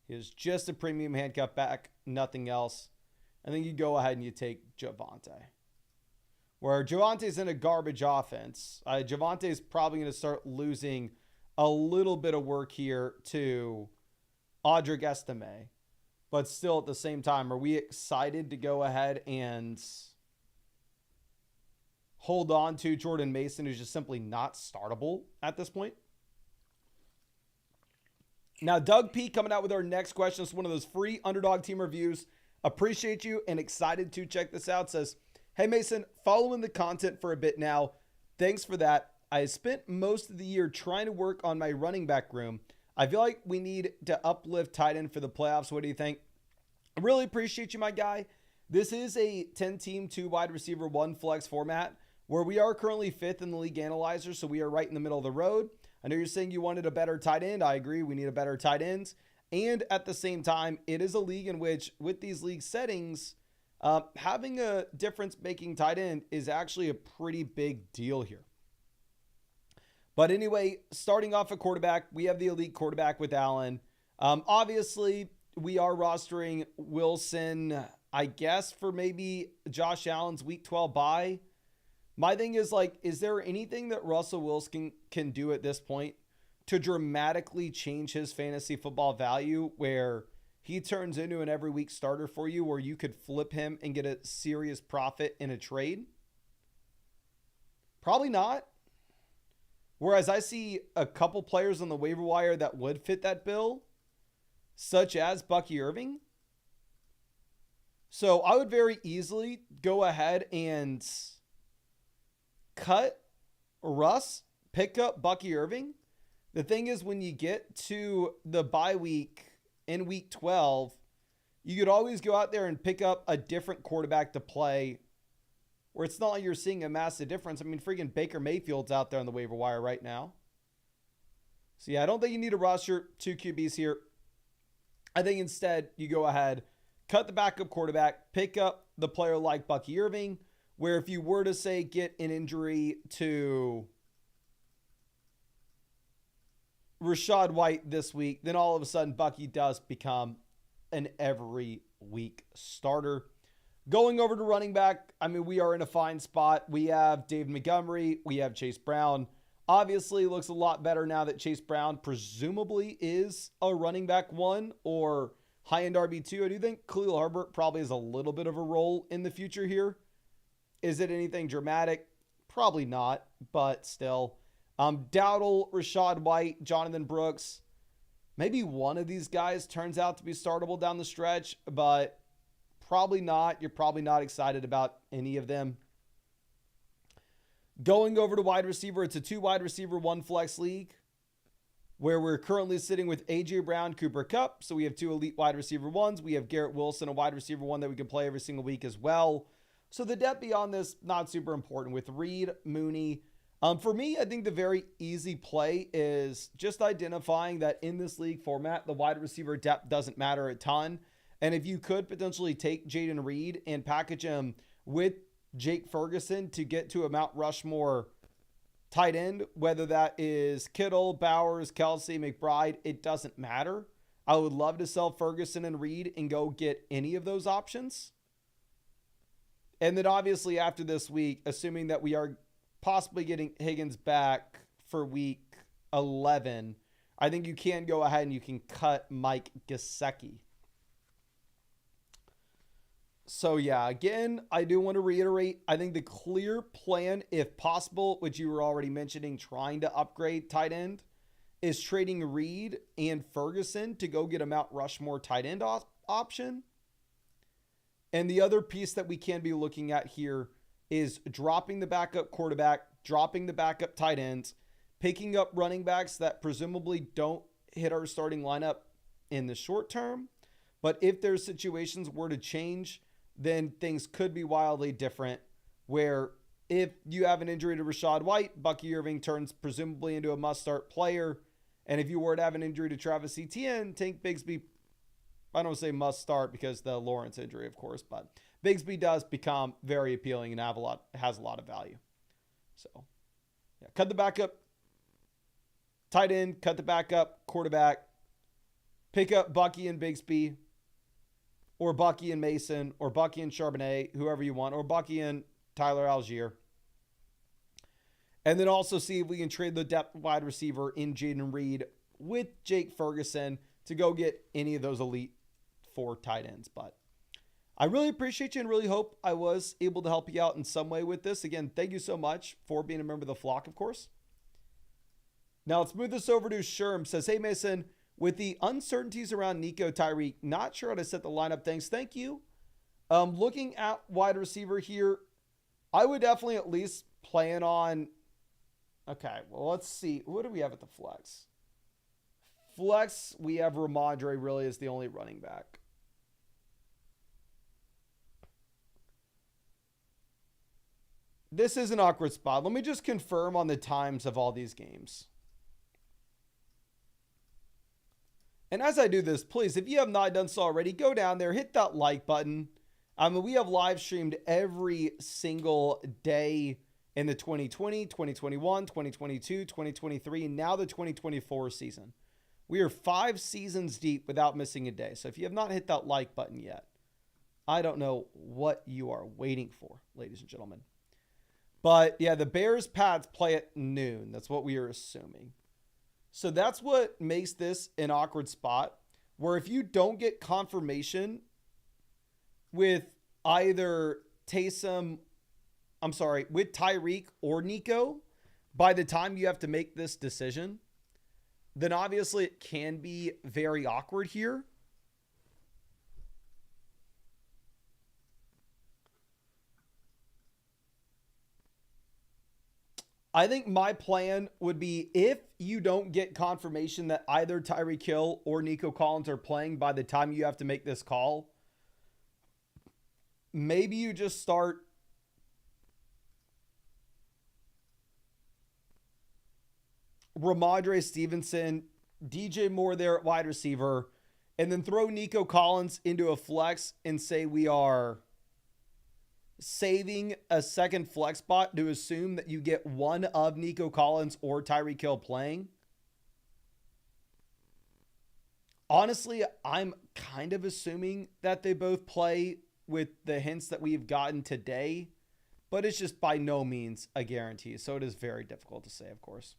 A: is just a premium handcuff back, nothing else. And then you go ahead and you take Javonte. Where Javante's in a garbage offense, Javante's probably going to start losing a little bit of work here to Audric Estime. But still at the same time, are we excited to go ahead and hold on to Jordan Mason, who's just simply not startable at this point? Now, Doug P coming out with our next question. It's one of those free Underdog team reviews. Appreciate you and excited to check this out. Says, hey, Mason, following the content for a bit now. Thanks for that. I spent most of the year trying to work on my running back room. I feel like we need to uplift tight end for the playoffs. What do you think? I really appreciate you, my guy. This is a 10-team, 2 wide receiver, 1 flex format where we are currently 5th in the league analyzer, so we are right in the middle of the road. I know you're saying you wanted a better tight end. I agree. We need a better tight ends. And at the same time, it is a league in which, with these league settings, having a difference-making tight end is actually a pretty big deal here. But anyway, starting off at quarterback, we have the elite quarterback with Allen. Obviously, we are rostering Wilson, I guess, for maybe Josh Allen's week 12 bye. My thing is, like, is there anything that Russell Wilson can do at this point to dramatically change his fantasy football value where he turns into an every week starter for you, where you could flip him and get a serious profit in a trade? Probably not. Whereas I see a couple players on the waiver wire that would fit that bill, such as Bucky Irving. So I would very easily go ahead and cut Russ, pick up Bucky Irving. The thing is, when you get to the bye week in week 12, you could always go out there and pick up a different quarterback to play where it's not like you're seeing a massive difference. I mean, freaking Baker Mayfield's out there on the waiver wire right now. So, yeah, I don't think you need to roster 2 QBs here. I think instead you go ahead, cut the backup quarterback, pick up the player like Bucky Irving, where if you were to, say, get an injury to Rachaad White this week, then all of a sudden Bucky does become an every week starter. Going over to running back, I mean, we are in a fine spot. We have David Montgomery. We have Chase Brown. Obviously, looks a lot better now that Chase Brown presumably is a running back 1 or high-end RB2. I do think Khalil Herbert probably has a little bit of a role in the future here. Is it anything dramatic? Probably not, but still. Dowdle, Rachaad White, Jonathan Brooks. Maybe one of these guys turns out to be startable down the stretch, but probably not. You're probably not excited about any of them. Going over to wide receiver, it's a 2 wide receiver, 1 flex league where we're currently sitting with A.J. Brown, Cooper Kupp. So we have 2 elite wide receiver 1s. We have Garrett Wilson, a wide receiver 1 that we can play every single week as well. So the depth beyond this, not super important with Reed, Mooney. For me, I think the very easy play is just identifying that in this league format, the wide receiver depth doesn't matter a ton. And if you could potentially take Jaden Reed and package him with Jake Ferguson to get to a Mount Rushmore tight end, whether that is Kittle, Bowers, Kelsey, McBride, it doesn't matter. I would love to sell Ferguson and Reed and go get any of those options. And then obviously after this week, assuming that we are possibly getting Higgins back for week 11, I think you can go ahead and you can cut Mike Gesicki. So yeah, again, I do want to reiterate, I think the clear plan, if possible, which you were already mentioning, trying to upgrade tight end, is trading Reed and Ferguson to go get a Mount Rushmore tight end option. And the other piece that we can be looking at here is dropping the backup quarterback, dropping the backup tight ends, picking up running backs that presumably don't hit our starting lineup in the short term. But if there's situations were to change, then things could be wildly different, where if you have an injury to Rachaad White, Bucky Irving turns presumably into a must-start player. And if you were to have an injury to Travis Etienne, Tank Bigsby, I don't say must-start because the Lawrence injury, of course, but Bigsby does become very appealing and has a lot of value. So, yeah, cut the backup tight end, cut the backup quarterback, pick up Bucky and Bigsby, or Bucky and Mason, or Bucky and Charbonnet, whoever you want, or Bucky and Tyler Algier. And then also see if we can trade the depth wide receiver in Jaden Reed with Jake Ferguson to go get any of those elite 4 tight ends. But I really appreciate you and really hope I was able to help you out in some way with this. Again, thank you so much for being a member of the flock, of course. Now let's move this over to Sherm. Says, hey, Mason, with the uncertainties around Nico Tyreek, not sure how to set the lineup. Thanks. Thank you. Looking at wide receiver here, I would definitely at least plan on. Okay, well, let's see. What do we have at the flex? Flex, we have Ramondre really is the only running back. This is an awkward spot. Let me just confirm on the times of all these games. And as I do this, please, if you have not done so already, go down there, hit that like button. I mean, we have live streamed every single day in the 2020, 2021, 2022, 2023, and now the 2024 season. We are 5 seasons deep without missing a day. So if you have not hit that like button yet, I don't know what you are waiting for, ladies and gentlemen. But yeah, the Bears-Pats play at noon. That's what we are assuming. So that's what makes this an awkward spot, where if you don't get confirmation with either with Tyreek or Nico by the time you have to make this decision, then obviously it can be very awkward here. I think my plan would be, if you don't get confirmation that either Tyreek Hill or Nico Collins are playing by the time you have to make this call, maybe you just start Ramondre Stevenson, DJ Moore there at wide receiver, and then throw Nico Collins into a flex and say we are saving a second flex spot to assume that you get one of Nico Collins or Tyreek Hill playing. Honestly, I'm kind of assuming that they both play with the hints that we've gotten today, but it's just by no means a guarantee. So it is very difficult to say, of course.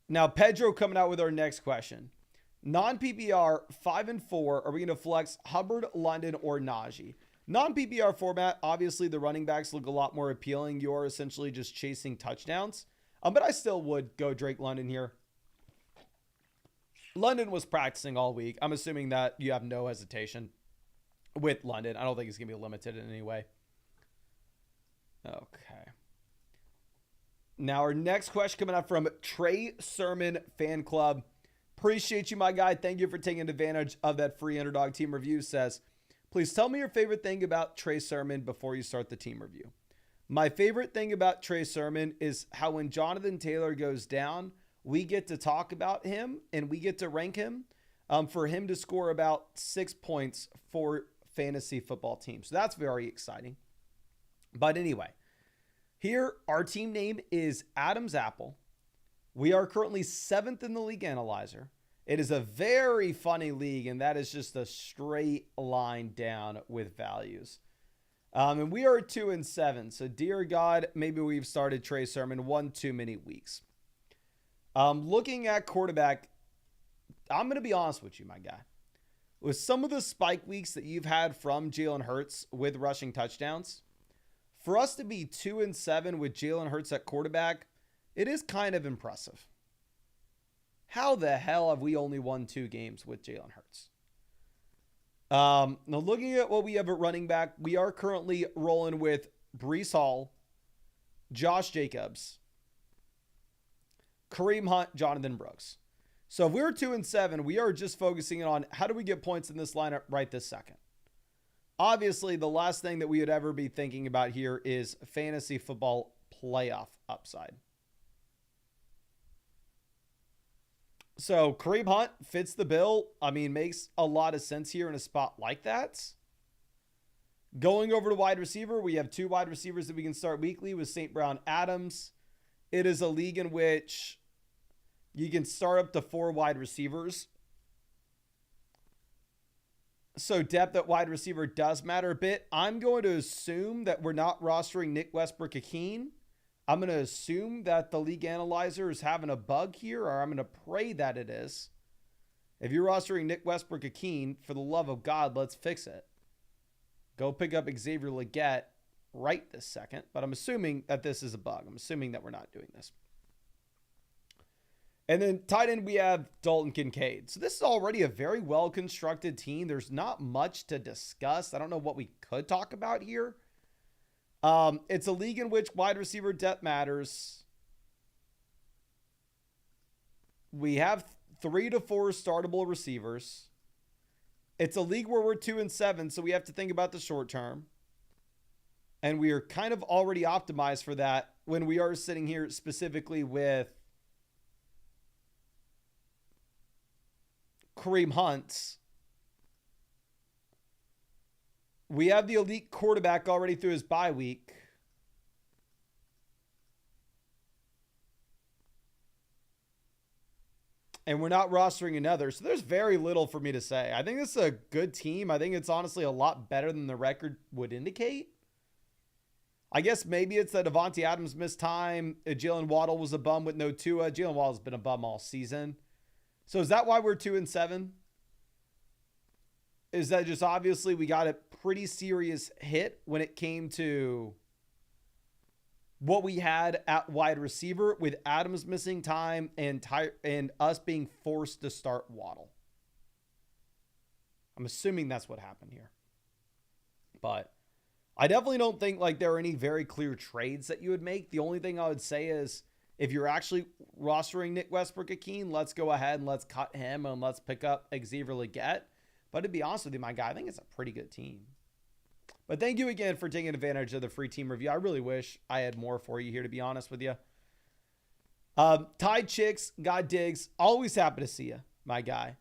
A: Now, Pedro coming out with our next question. Non-PPR 5 and 4. Are we going to flex Hubbard, London, or Najee? Non-PPR format, obviously the running backs look a lot more appealing. You're essentially just chasing touchdowns. But I still would go Drake London here. London was practicing all week. I'm assuming that you have no hesitation with London. I don't think he's going to be limited in any way. Okay. Now, our next question coming out from Trey Sermon Fan Club. Appreciate you, my guy. Thank you for taking advantage of that free Underdog team review. Says, please tell me your favorite thing about Trey Sermon before you start the team review. My favorite thing about Trey Sermon is how when Jonathan Taylor goes down, we get to talk about him and we get to rank him for him to score about 6 points for fantasy football teams. So that's very exciting. But anyway, here our team name is Adam's Apple. We are currently 7th in the league analyzer. It is a very funny league, and that is just a straight line down with values. And we are 2 and 7. So dear God, maybe we've started Trey Sermon one too many weeks. Looking at quarterback, I'm going to be honest with you, my guy. With some of the spike weeks that you've had from Jalen Hurts with rushing touchdowns, for us to be 2 and 7 with Jalen Hurts at quarterback, it is kind of impressive. How the hell have we only won 2 games with Jalen Hurts? Now, looking at what we have at running back, we are currently rolling with Breece Hall, Josh Jacobs, Kareem Hunt, Jonathan Brooks. So if we're 2 and 7, we are just focusing on how do we get points in this lineup right this second. Obviously, the last thing that we would ever be thinking about here is fantasy football playoff upside. So Kareem Hunt fits the bill. I mean, makes a lot of sense here in a spot like that. Going over to wide receiver, we have 2 wide receivers that we can start weekly with St. Brown Adams. It is a league in which you can start up to 4 wide receivers. So depth at wide receiver does matter a bit. I'm going to assume that we're not rostering Nick Westbrook-Ikhine. I'm going to assume that the league analyzer is having a bug here, or I'm going to pray that it is. If you're rostering Nick Westbrook-Ikhine, for the love of God, let's fix it. Go pick up Xavier Legette right this second. But I'm assuming that this is a bug. I'm assuming that we're not doing this. And then tight end, we have Dalton Kincaid. So this is already a very well-constructed team. There's not much to discuss. I don't know what we could talk about here. It's a league in which wide receiver depth matters. We have 3 to 4 startable receivers. It's a league where we're 2 and 7, so we have to think about the short term. And we are kind of already optimized for that when we are sitting here specifically with Kareem Hunt. We have the elite quarterback already through his bye week. And we're not rostering another. So there's very little for me to say. I think this is a good team. I think it's honestly a lot better than the record would indicate. I guess maybe it's that Devontae Adams missed time. Jalen Waddle was a bum with no Tua. Jalen Waddle's been a bum all season. So is that why we're 2 and 7? Is that just obviously we got a pretty serious hit when it came to what we had at wide receiver with Adams missing time and us being forced to start Waddle? I'm assuming that's what happened here. But I definitely don't think like there are any very clear trades that you would make. The only thing I would say is if you're actually rostering Nick Westbrook-Ikhine, let's go ahead and let's cut him and let's pick up Xavier Legette. But to be honest with you, my guy, I think it's a pretty good team. But thank you again for taking advantage of the free team review. I really wish I had more for you here, to be honest with you. Tide Chicks, God Diggs, always happy to see you, my guy.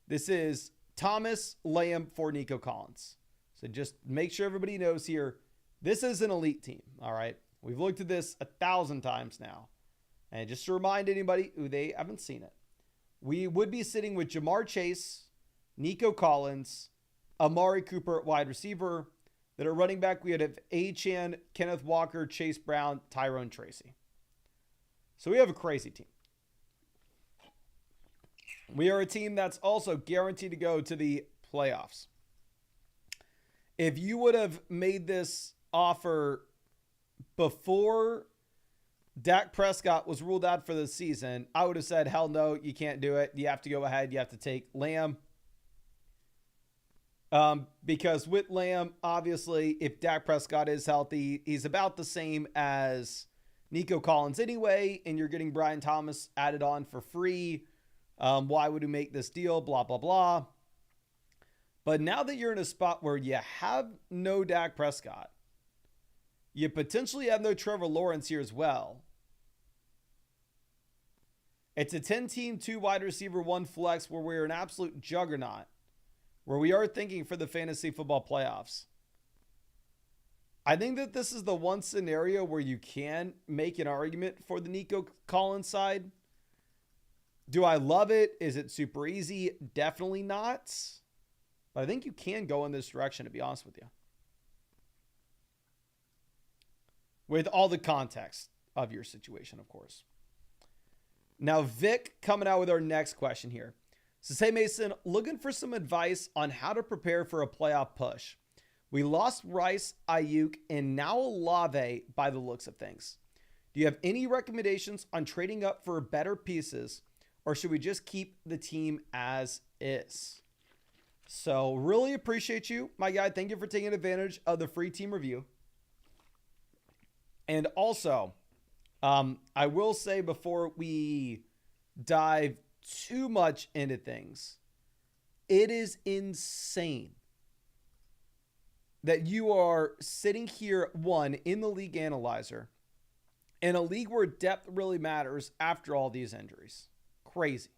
A: This is Thomas Lamb for Nico Collins. So just make sure everybody knows here, this is an elite team, all right? We've looked at this 1,000 times now. And just to remind anybody who they haven't seen it, we would be sitting with Jamar Chase, Nico Collins, Amari Cooper at wide receiver. That are running back, we have Achane, Kenneth Walker, Chase Brown, Tyrone Tracy. So we have a crazy team. We are a team that's also guaranteed to go to the playoffs. If you would have made this offer before Dak Prescott was ruled out for the season, I would have said, hell no, you can't do it. You have to go ahead. You have to take Lamb. Because with Lamb, obviously, if Dak Prescott is healthy, he's about the same as Nico Collins anyway, and you're getting Brian Thomas added on for free. Why would we make this deal? Blah, blah, blah. But now that you're in a spot where you have no Dak Prescott, you potentially have no Trevor Lawrence here as well. It's a 10-team, 2 wide receiver, 1 flex where we're an absolute juggernaut. Where we are thinking for the fantasy football playoffs. I think that this is the one scenario where you can make an argument for the Nico Collins side. Do I love it? Is it super easy? Definitely not. But I think you can go in this direction, to be honest with you. With all the context of your situation, of course. Now, Vic coming out with our next question here. So, hey, Mason, looking for some advice on how to prepare for a playoff push. We lost Rice, Ayuk, and now Olave by the looks of things. Do you have any recommendations on trading up for better pieces, or should we just keep the team as is? So, really appreciate you, my guy. Thank you for taking advantage of the free team review. And also, I will say before we dive too much into things, it is insane that you are sitting here, one, in the league analyzer, in a league where depth really matters after all these injuries. Crazy.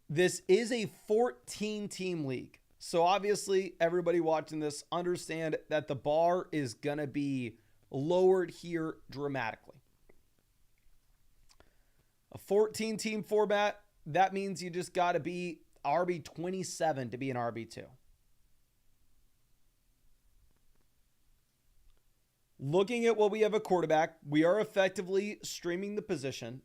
A: This is a 14-team league. So obviously, everybody watching this understand that the bar is going to be lowered here dramatically. A 14-team format, that means you just got to be RB27 to be an RB2. Looking at what we have a quarterback, we are effectively streaming the position.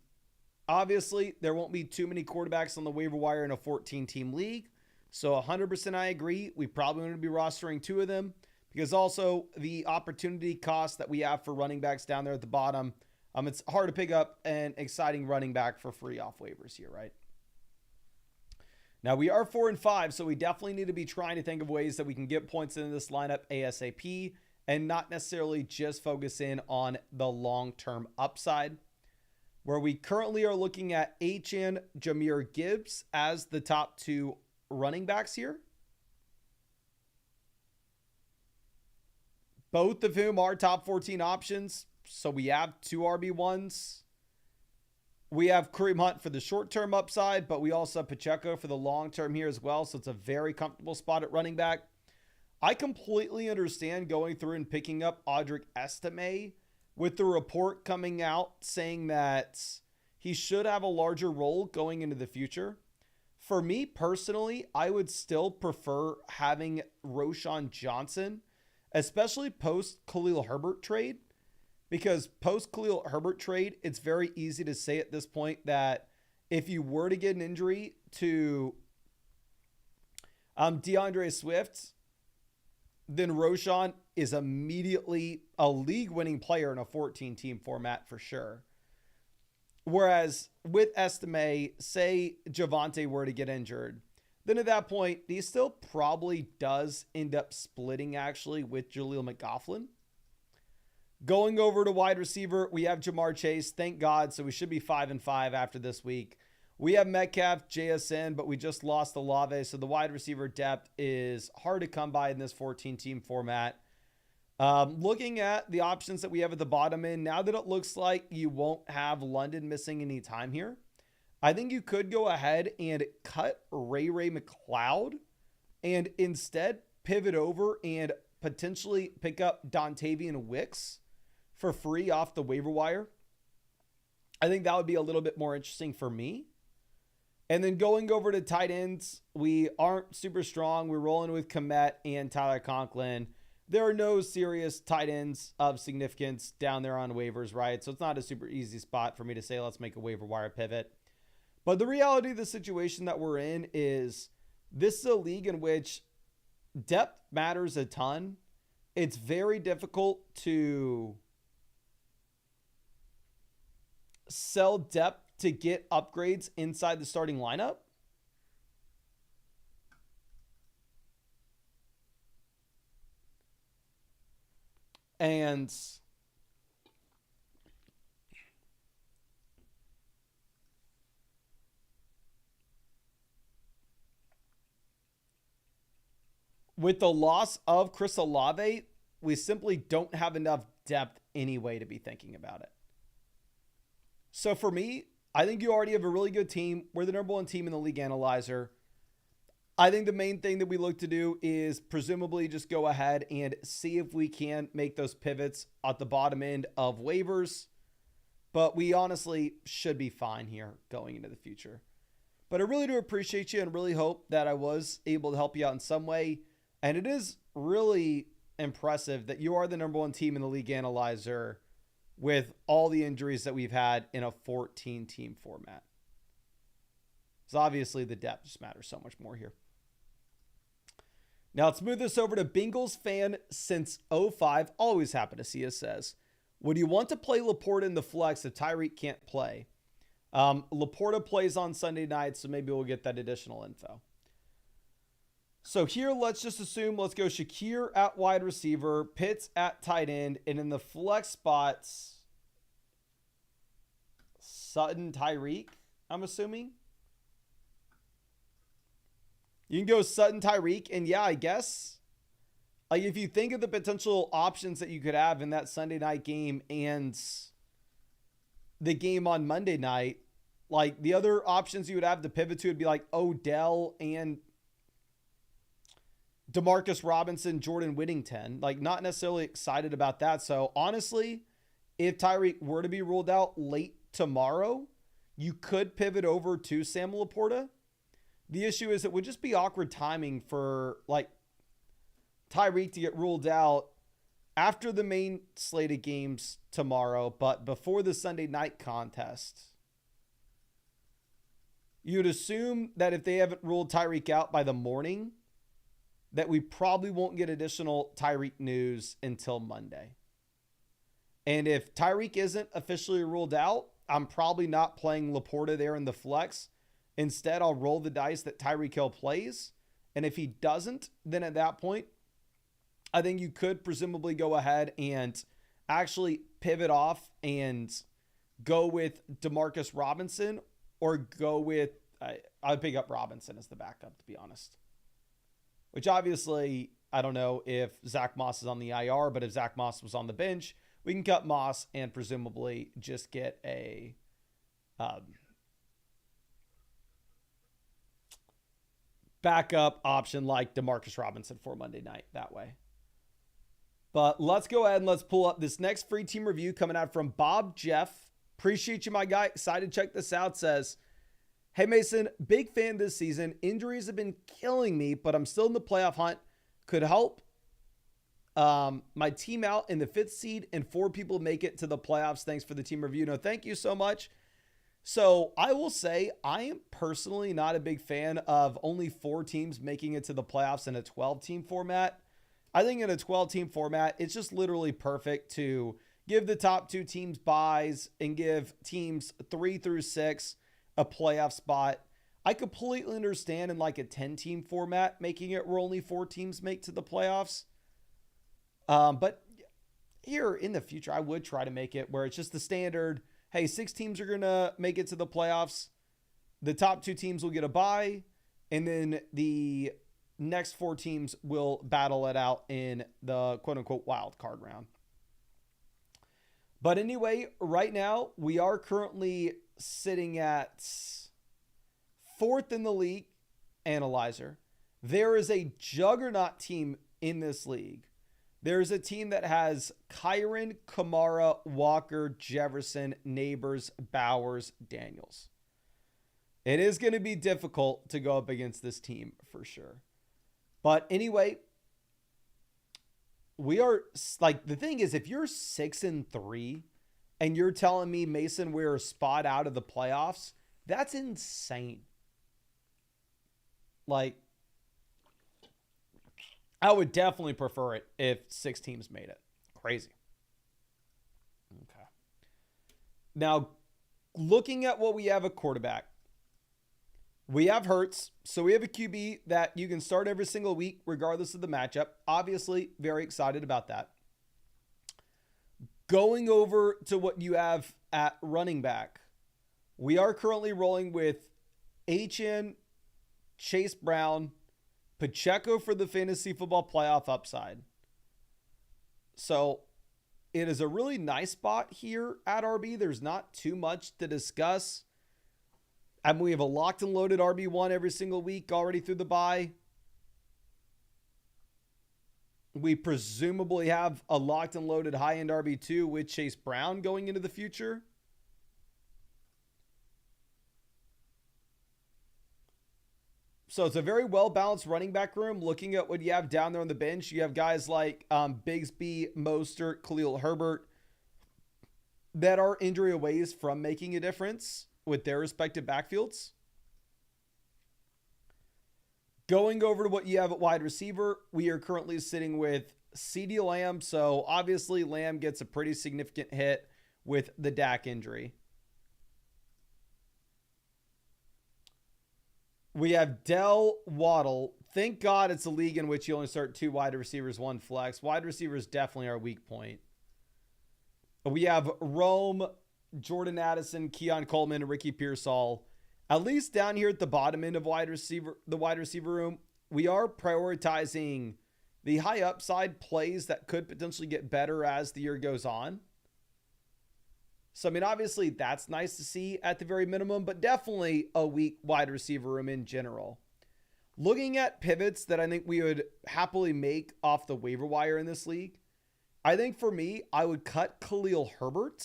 A: Obviously, there won't be too many quarterbacks on the waiver wire in a 14-team league. So 100% I agree. We probably want to be rostering 2 of them because also the opportunity cost that we have for running backs down there at the bottom, it's hard to pick up an exciting running back for free off waivers here, right? Now, we are 4-5, so we definitely need to be trying to think of ways that we can get points into this lineup ASAP and not necessarily just focus in on the long-term upside. Where we currently are looking at Achane, Jahmyr Gibbs as the top 2 running backs here. Both of whom are top 14 options. So we have 2 RB1s. We have Kareem Hunt for the short-term upside, but we also have Pacheco for the long-term here as well. So it's a very comfortable spot at running back. I completely understand going through and picking up Audric Estime with the report coming out saying that he should have a larger role going into the future. For me personally, I would still prefer having Roschon Johnson, especially post Khalil Herbert trade. Because post Khalil Herbert trade, it's very easy to say at this point that if you were to get an injury to DeAndre Swift, then Roschon is immediately a league-winning player in a 14-team format for sure. Whereas with Estime, say Javonte were to get injured, then at that point, he still probably does end up splitting actually with Jaleel McLaughlin. Going over to wide receiver, we have Jamar Chase. Thank God. So we should be 5-5 after this week. We have Metcalf, JSN, but we just lost Olave. So the wide receiver depth is hard to come by in this 14-team format. Looking at the options that we have at the bottom end, now that it looks like you won't have London missing any time here, I think you could go ahead and cut Ray McLeod and instead pivot over and potentially pick up Dontavian Wicks for free off the waiver wire. I think that would be a little bit more interesting for me. And then going over to tight ends, we aren't super strong. We're rolling with Komet and Tyler Conklin. There are no serious tight ends of significance down there on waivers, right? So it's not a super easy spot for me to say, let's make a waiver wire pivot. But the reality of the situation that we're in is this is a league in which depth matters a ton. It's very difficult to sell depth to get upgrades inside the starting lineup. And with the loss of Chris Olave, we simply don't have enough depth anyway to be thinking about it. So for me, I think you already have a really good team. We're the number one team in the league analyzer. I think the main thing that we look to do is presumably just go ahead and see if we can make those pivots at the bottom end of waivers. But we honestly should be fine here going into the future. But I really do appreciate you and really hope that I was able to help you out in some way. And it is really impressive that you are the number one team in the league analyzer with all the injuries that we've had in a 14-team format. So obviously the depth just matters so much more here. Now let's move this over to Bengals fan since 05. Always happy to see us says, would you want to play Laporta in the flex if Tyreek can't play? Laporta plays on Sunday night, so maybe we'll get that additional info. So here, let's just assume, let's go Shakir at wide receiver, Pitts at tight end, and in the flex spots, Sutton, Tyreek, I'm assuming. You can go Sutton, Tyreek, and yeah, I guess, like if you think of the potential options that you could have in that Sunday night game and the game on Monday night, like the other options you would have to pivot to would be like Odell and Demarcus Robinson, Jordan Whittington, like not necessarily excited about that. So honestly, if Tyreek were to be ruled out late tomorrow, you could pivot over to Sam Laporta. The issue is it would just be awkward timing for like Tyreek to get ruled out after the main slate of games tomorrow, but before the Sunday night contest. You'd assume that if they haven't ruled Tyreek out by the morning, that we probably won't get additional Tyreek news until Monday. And if Tyreek isn't officially ruled out, I'm probably not playing Laporta there in the flex. Instead, I'll roll the dice that Tyreek Hill plays. And if he doesn't, then at that point, I think you could presumably go ahead and actually pivot off and go with Demarcus Robinson or go with, I'd pick up Robinson as the backup, to be honest. Which obviously, I don't know if Zach Moss is on the IR, but if Zach Moss was on the bench, we can cut Moss and presumably just get a backup option like Demarcus Robinson for Monday night that way. But let's go ahead and let's pull up this next free team review coming out from Bob Jeff. Appreciate you, my guy. Excited to check this out. Says, hey, Mason, big fan this season. Injuries have been killing me, but I'm still in the playoff hunt. Could help my team out in the 5th seed and 4 people make it to the playoffs. Thanks for the team review. No, thank you so much. So I will say I am personally not a big fan of only 4 teams making it to the playoffs in a 12-team format. I think in a 12-team format, it's just literally perfect to give the top 2 teams buys and give teams 3 through 6 a playoff spot. I completely understand in like a 10-team format, making it where only 4 teams make to the playoffs. But here in the future, I would try to make it where it's just the standard, hey, 6 teams are going to make it to the playoffs. The top 2 teams will get a bye, and then the next 4 teams will battle it out in the quote-unquote wild card round. But anyway, right now, we are currently sitting at 4th in the league analyzer. There is a juggernaut team in this league. There's a team that has Kyron, Kamara, Walker, Jefferson, Neighbors, Bowers, Daniels. It is going to be difficult to go up against this team for sure. But anyway, we are like, the thing is, if you're 6-3 and you're telling me, Mason, we're a spot out of the playoffs, that's insane. Like, I would definitely prefer it if 6 teams made it. Crazy. Okay. Now, looking at what we have at quarterback, we have Hurts. So we have a QB that you can start every single week, regardless of the matchup. Obviously, very excited about that. Going over to what you have at running back, we are currently rolling with HN, Chase Brown, Pacheco for the fantasy football playoff upside. So it is a really nice spot here at RB. There's not too much to discuss. And we have a locked and loaded RB1 every single week already through the bye. We presumably have a locked and loaded high-end RB2 with Chase Brown going into the future. So it's a very well-balanced running back room. Looking at what you have down there on the bench, you have guys like Bigsby, Mostert, Khalil Herbert that are injury aways from making a difference with their respective backfields. Going over to what you have at wide receiver, we are currently sitting with CeeDee Lamb. So obviously Lamb gets a pretty significant hit with the Dak injury. We have Dell, Waddle. Thank God it's a league in which you only start 2 wide receivers, 1 flex. Wide receivers definitely are a weak point. We have Rome, Jordan Addison, Keon Coleman, and Ricky Pearsall. At least down here at the bottom end of the wide receiver room, we are prioritizing the high upside plays that could potentially get better as the year goes on. So, I mean, obviously that's nice to see at the very minimum, but definitely a weak wide receiver room in general. Looking at pivots that I think we would happily make off the waiver wire in this league, I think for me, I would cut Khalil Herbert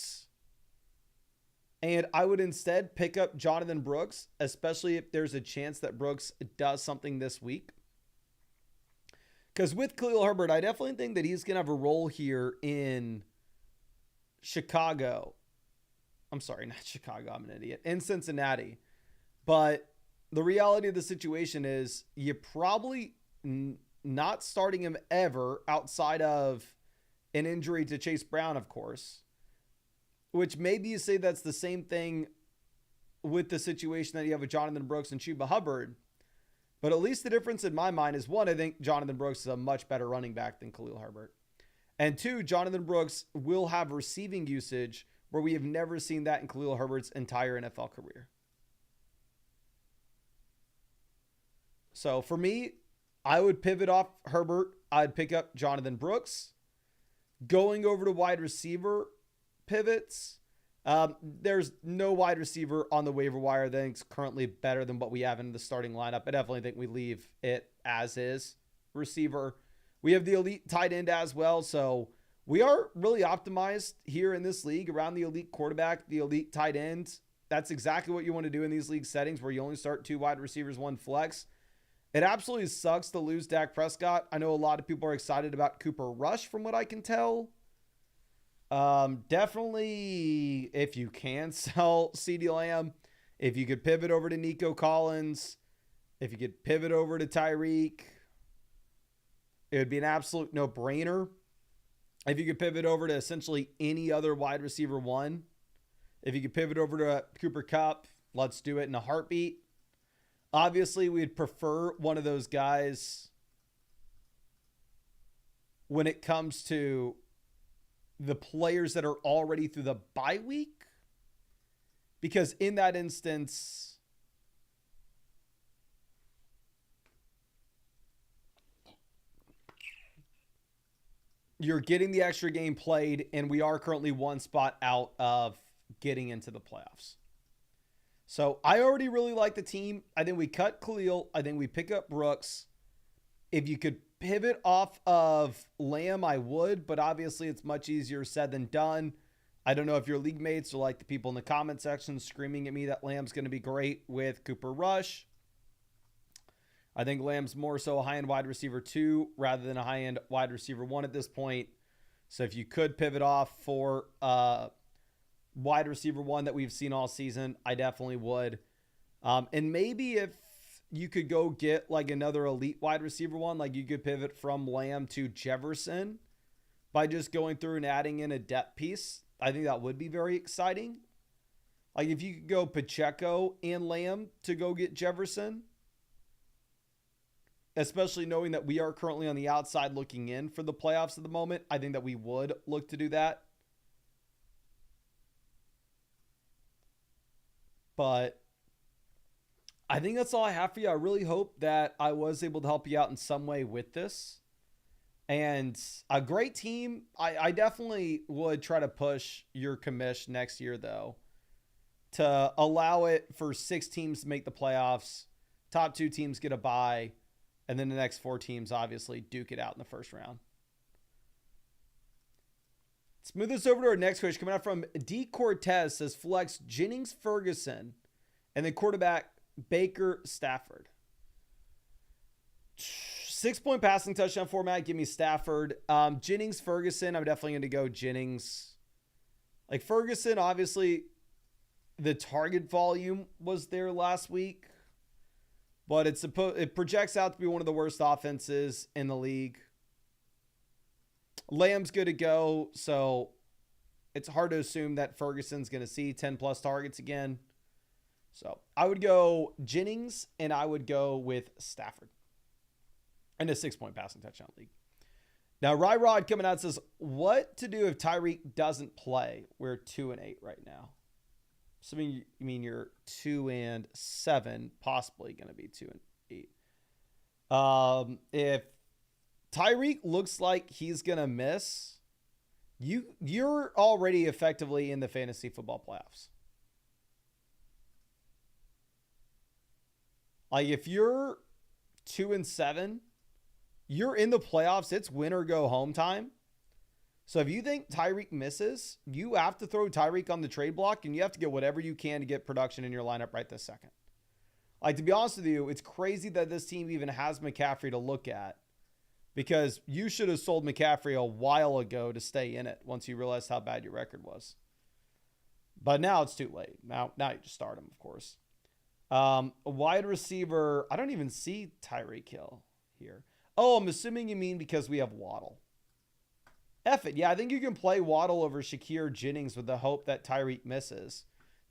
A: and I would instead pick up Jonathan Brooks, especially if there's a chance that Brooks does something this week. Because with Khalil Herbert, I definitely think that he's going to have a role here in Chicago. I'm sorry, not Chicago. I'm an idiot. In Cincinnati. But the reality of the situation is you're probably not starting him ever outside of an injury to Chase Brown, of course. Which maybe you say that's the same thing with the situation that you have with Jonathan Brooks and Chuba Hubbard. But at least the difference in my mind is, one, I think Jonathan Brooks is a much better running back than Khalil Herbert. And 2, Jonathan Brooks will have receiving usage where we have never seen that in Khalil Herbert's entire NFL career. So for me, I would pivot off Herbert. I'd pick up Jonathan Brooks. Going over to wide receiver pivots, there's no wide receiver on the waiver wire that I think is currently better than what we have in the starting lineup. I definitely think we leave it as is. Receiver, we have the elite tight end as well. So we are really optimized here in this league around the elite quarterback, the elite tight end. That's exactly what you want to do in these league settings where you only start 2 wide receivers, 1 flex. It absolutely sucks to lose Dak Prescott. I know a lot of people are excited about Cooper Rush from what I can tell. Definitely, if you can sell CeeDee Lamb, if you could pivot over to Nico Collins, if you could pivot over to Tyreek, it would be an absolute no-brainer. If you could pivot over to essentially any other wide receiver 1, if you could pivot over to Cooper Kupp, let's do it in a heartbeat. Obviously, we'd prefer one of those guys when it comes to the players that are already through the bye week. Because in that instance, you're getting the extra game played, and we are currently one spot out of getting into the playoffs. So I already really like the team. I think we cut Khalil. I think we pick up Brooks. If you could pivot off of Lamb, I would, but obviously it's much easier said than done. I don't know if your league mates are like the people in the comment section screaming at me that Lamb's going to be great with Cooper Rush. I think Lamb's more so a high-end wide receiver 2 rather than a high-end wide receiver 1 at this point. So if you could pivot off for wide receiver 1 that we've seen all season, I definitely would. And maybe if you could go get like another elite wide receiver 1, like you could pivot from Lamb to Jefferson by just going through and adding in a depth piece. I think that would be very exciting. Like if you could go Pacheco and Lamb to go get Jefferson, especially knowing that we are currently on the outside looking in for the playoffs at the moment, I think that we would look to do that. But I think that's all I have for you. I really hope that I was able to help you out in some way with this. And a great team. I definitely would try to push your commish next year, though, to allow it for 6 teams to make the playoffs. Top 2 teams get a bye. And then the next 4 teams obviously duke it out in the first round. Let's move this over to our next question. Coming out from D. Cortez, says flex Jennings Ferguson and then quarterback Baker Stafford. 6-point passing touchdown format. Give me Stafford. Jennings Ferguson. I'm definitely going to go Jennings. Like Ferguson, obviously, the target volume was there last week. But it projects out to be one of the worst offenses in the league. Lamb's good to go, so it's hard to assume that Ferguson's going to see 10-plus targets again. So I would go Jennings, and I would go with Stafford in a 6-point passing touchdown league. Now, Ryrod coming out says, what to do if Tyreek doesn't play? We're 2-8 right now. So you mean you're 2-7, possibly going to be 2-8. If Tyreek looks like he's going to miss, you're already effectively in the fantasy football playoffs. Like if you're 2-7, you're in the playoffs. It's win or go home time. So if you think Tyreek misses, you have to throw Tyreek on the trade block, and you have to get whatever you can to get production in your lineup right this second. Like, to be honest with you, it's crazy that this team even has McCaffrey to look at, because you should have sold McCaffrey a while ago to stay in it once you realized how bad your record was. But now it's too late. Now you just start him, of course. A wide receiver, I don't even see Tyreek Hill here. Oh, I'm assuming you mean because we have Waddle. F it. Yeah, I think you can play Waddle over Shakir Jennings with the hope that Tyreek misses.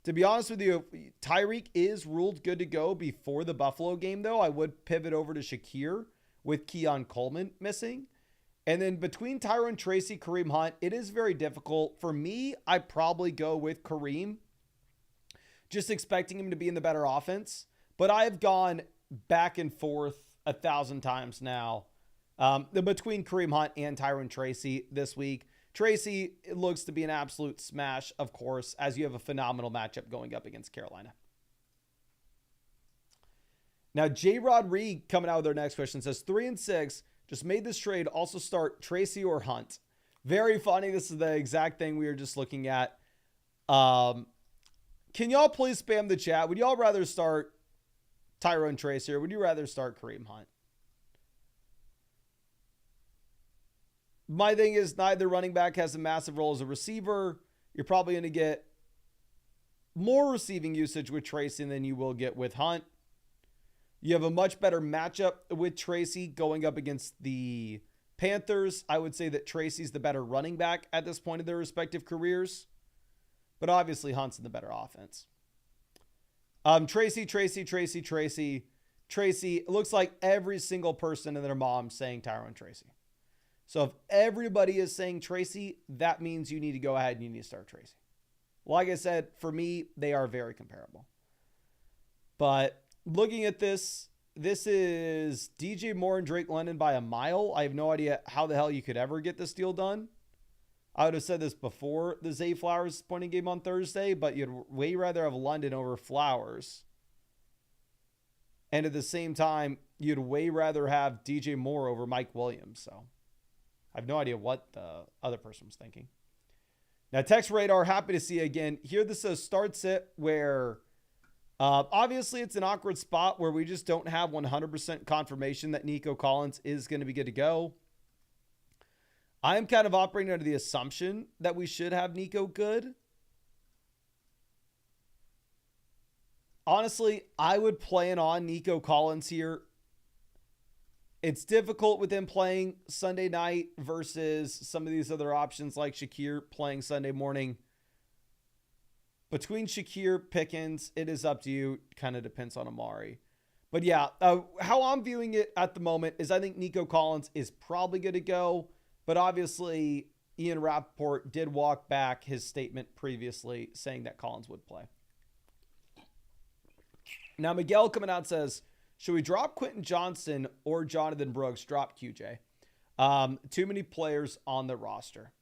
A: To be honest with you, Tyreek is ruled good to go before the Buffalo game, though. I would pivot over to Shakir with Keon Coleman missing. And then between Tyrone Tracy, Kareem Hunt, it is very difficult. For me, I probably go with Kareem, just expecting him to be in the better offense. But I've gone back and forth 1,000 times now. Between Kareem Hunt and Tyrone Tracy this week. Tracy, it looks to be an absolute smash, of course, as you have a phenomenal matchup going up against Carolina. Now, J. Rod Reed coming out with our next question says 3-6, just made this trade, also start Tracy or Hunt. Very funny. This is the exact thing we were just looking at. Can y'all please spam the chat? Would y'all rather start Tyrone Tracy or would you rather start Kareem Hunt? My thing is neither running back has a massive role as a receiver. You're probably going to get more receiving usage with Tracy than you will get with Hunt. You have a much better matchup with Tracy going up against the Panthers. I would say that Tracy's the better running back at this point of their respective careers. But obviously Hunt's in the better offense. Tracy. Tracy, it looks like every single person and their mom saying Tyrone Tracy. So if everybody is saying Tracy, that means you need to go ahead and you need to start Tracy. Like I said, for me, they are very comparable. But looking at this is DJ Moore and Drake London by a mile. I have no idea how the hell you could ever get this deal done. I would have said this before the Zay Flowers pointing game on Thursday, but you'd way rather have London over Flowers. And at the same time, you'd way rather have DJ Moore over Mike Williams. So I have no idea what the other person was thinking. Now, Text Radar, happy to see you again. Here this says start sit where obviously it's an awkward spot where we just don't have 100% confirmation that Nico Collins is going to be good to go. I am kind of operating under the assumption that we should have Nico good. Honestly, I would plan on Nico Collins here. It's difficult with him playing Sunday night versus some of these other options like Shakir playing Sunday morning. Between Shakir, Pickens, it is up to you. Kind of depends on Amari. But yeah, how I'm viewing it at the moment is I think Nico Collins is probably good to go. But obviously, Ian Rappaport did walk back his statement previously saying that Collins would play. Now, Miguel coming out says, should we drop Quentin Johnston or Jonathan Brooks? Drop QJ. Too many players on the roster.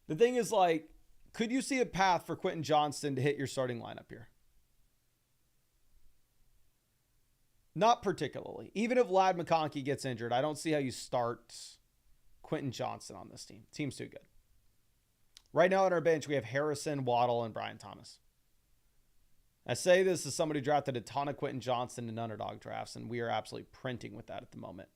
A: The thing is, like, could you see a path for Quentin Johnston to hit your starting lineup here? Not particularly. Even if Ladd McConkey gets injured, I don't see how you start Quentin Johnston on this team. Team's too good. Right now on our bench, we have Harrison, Waddle, and Brian Thomas. I say this as somebody who drafted a ton of Quentin Johnston in underdog drafts, and we are absolutely printing with that at the moment.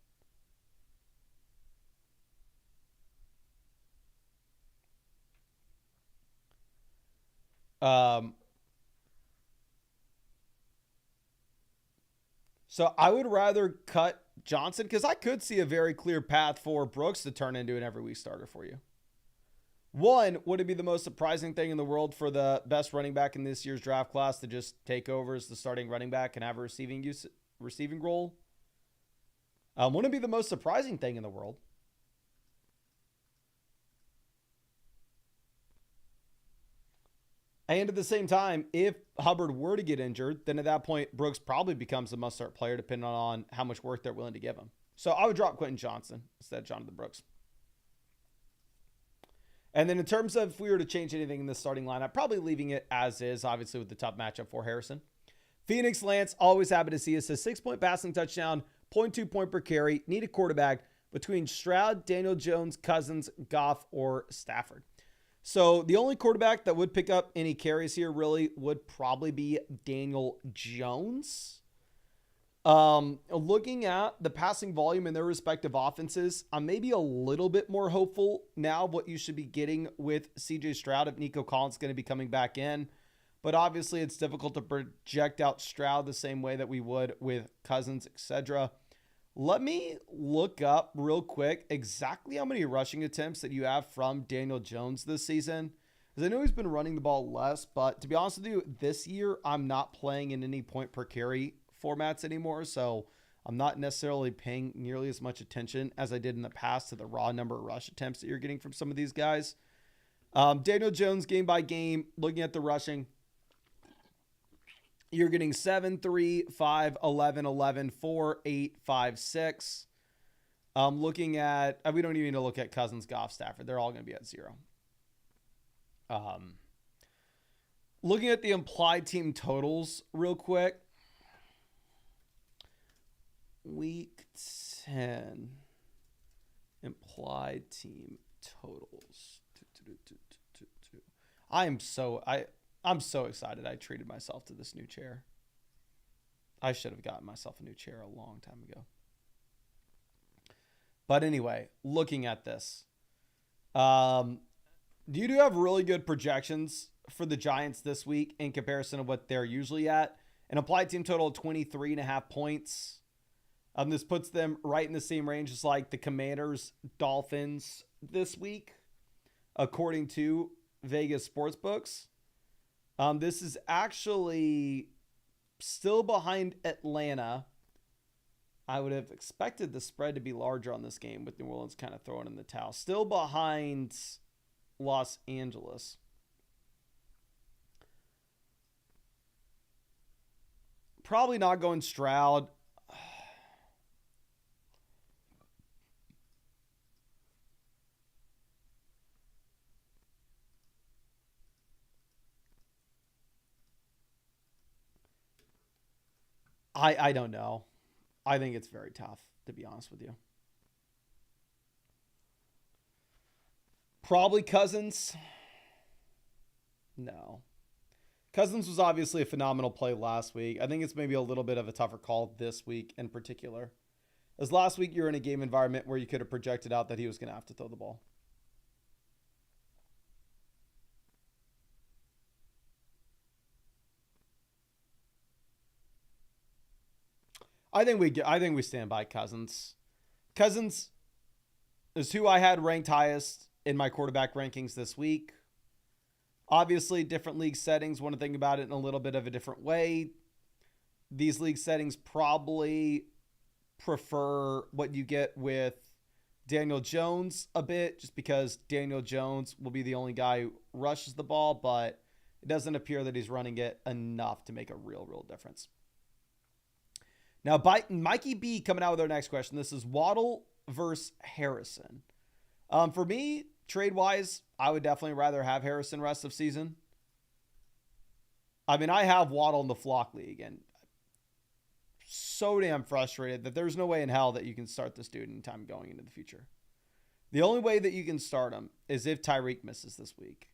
A: So I would rather cut Johnson because I could see a very clear path for Brooks to turn into an every week starter for you. One, would it be the most surprising thing in the world for the best running back in this year's draft class to just take over as the starting running back and have a receiving role? Wouldn't it be the most surprising thing in the world? And at the same time, if Hubbard were to get injured, then at that point, Brooks probably becomes a must-start player depending on how much work they're willing to give him. So I would drop Quentin Johnston instead of Jonathan Brooks. And then in terms of if we were to change anything in the starting lineup, probably leaving it as is, obviously with the tough matchup for Harrison. Phoenix Lance, always happy to see us. Says 6-point passing touchdown, 0.2 point per carry. Need a quarterback between Stroud, Daniel Jones, Cousins, Goff, or Stafford. So the only quarterback that would pick up any carries here really would probably be Daniel Jones. Looking at the passing volume in their respective offenses, I'm maybe a little bit more hopeful now what you should be getting with CJ Stroud if Nico Collins is going to be coming back in. But obviously it's difficult to project out Stroud the same way that we would with Cousins, etc. Let me look up real quick exactly how many rushing attempts that you have from Daniel Jones this season. Because I know he's been running the ball less, but to be honest with you, this year I'm not playing in any point per carry formats anymore, so I'm not necessarily paying nearly as much attention as I did in the past to the raw number of rush attempts that you're getting from some of these guys. Daniel Jones, game by game, looking at the rushing, you're getting 7, 3, 5, 11, 11, 4, 8, 5, 6. Looking at, we don't even need to look at Cousins, Goff, Stafford. They're all going to be at 0. Looking at the implied team totals real quick. Week 10 implied team totals. I'm so excited I treated myself to this new chair. I should have gotten myself a new chair a long time ago. But anyway, looking at this, you do have really good projections for the Giants this week in comparison to what they're usually at. An applied team total of 23.5 points. This puts them right in the same range as like the Commanders, Dolphins this week, according to Vegas Sportsbooks. This is actually still behind Atlanta. I would have expected the spread to be larger on this game with New Orleans kind of throwing in the towel. Still behind Los Angeles. Probably not going Stroud. I don't know. I think it's very tough, to be honest with you. Probably Cousins. No. Cousins was obviously a phenomenal play last week. I think it's maybe a little bit of a tougher call this week in particular. As last week, you're in a game environment where you could have projected out that he was going to have to throw the ball. I think we stand by Cousins. Cousins is who I had ranked highest in my quarterback rankings this week. Obviously, different league settings. Want to think about it in a little bit of a different way. These league settings probably prefer what you get with Daniel Jones a bit, just because Daniel Jones will be the only guy who rushes the ball, but it doesn't appear that he's running it enough to make a real difference. Now, Mikey B coming out with our next question. This is Waddle versus Harrison. For me, trade-wise, I would definitely rather have Harrison rest of season. I mean, I have Waddle in the Flock League, and so damn frustrated that there's no way in hell that you can start this dude anytime going into the future. The only way that you can start him is if Tyreek misses this week.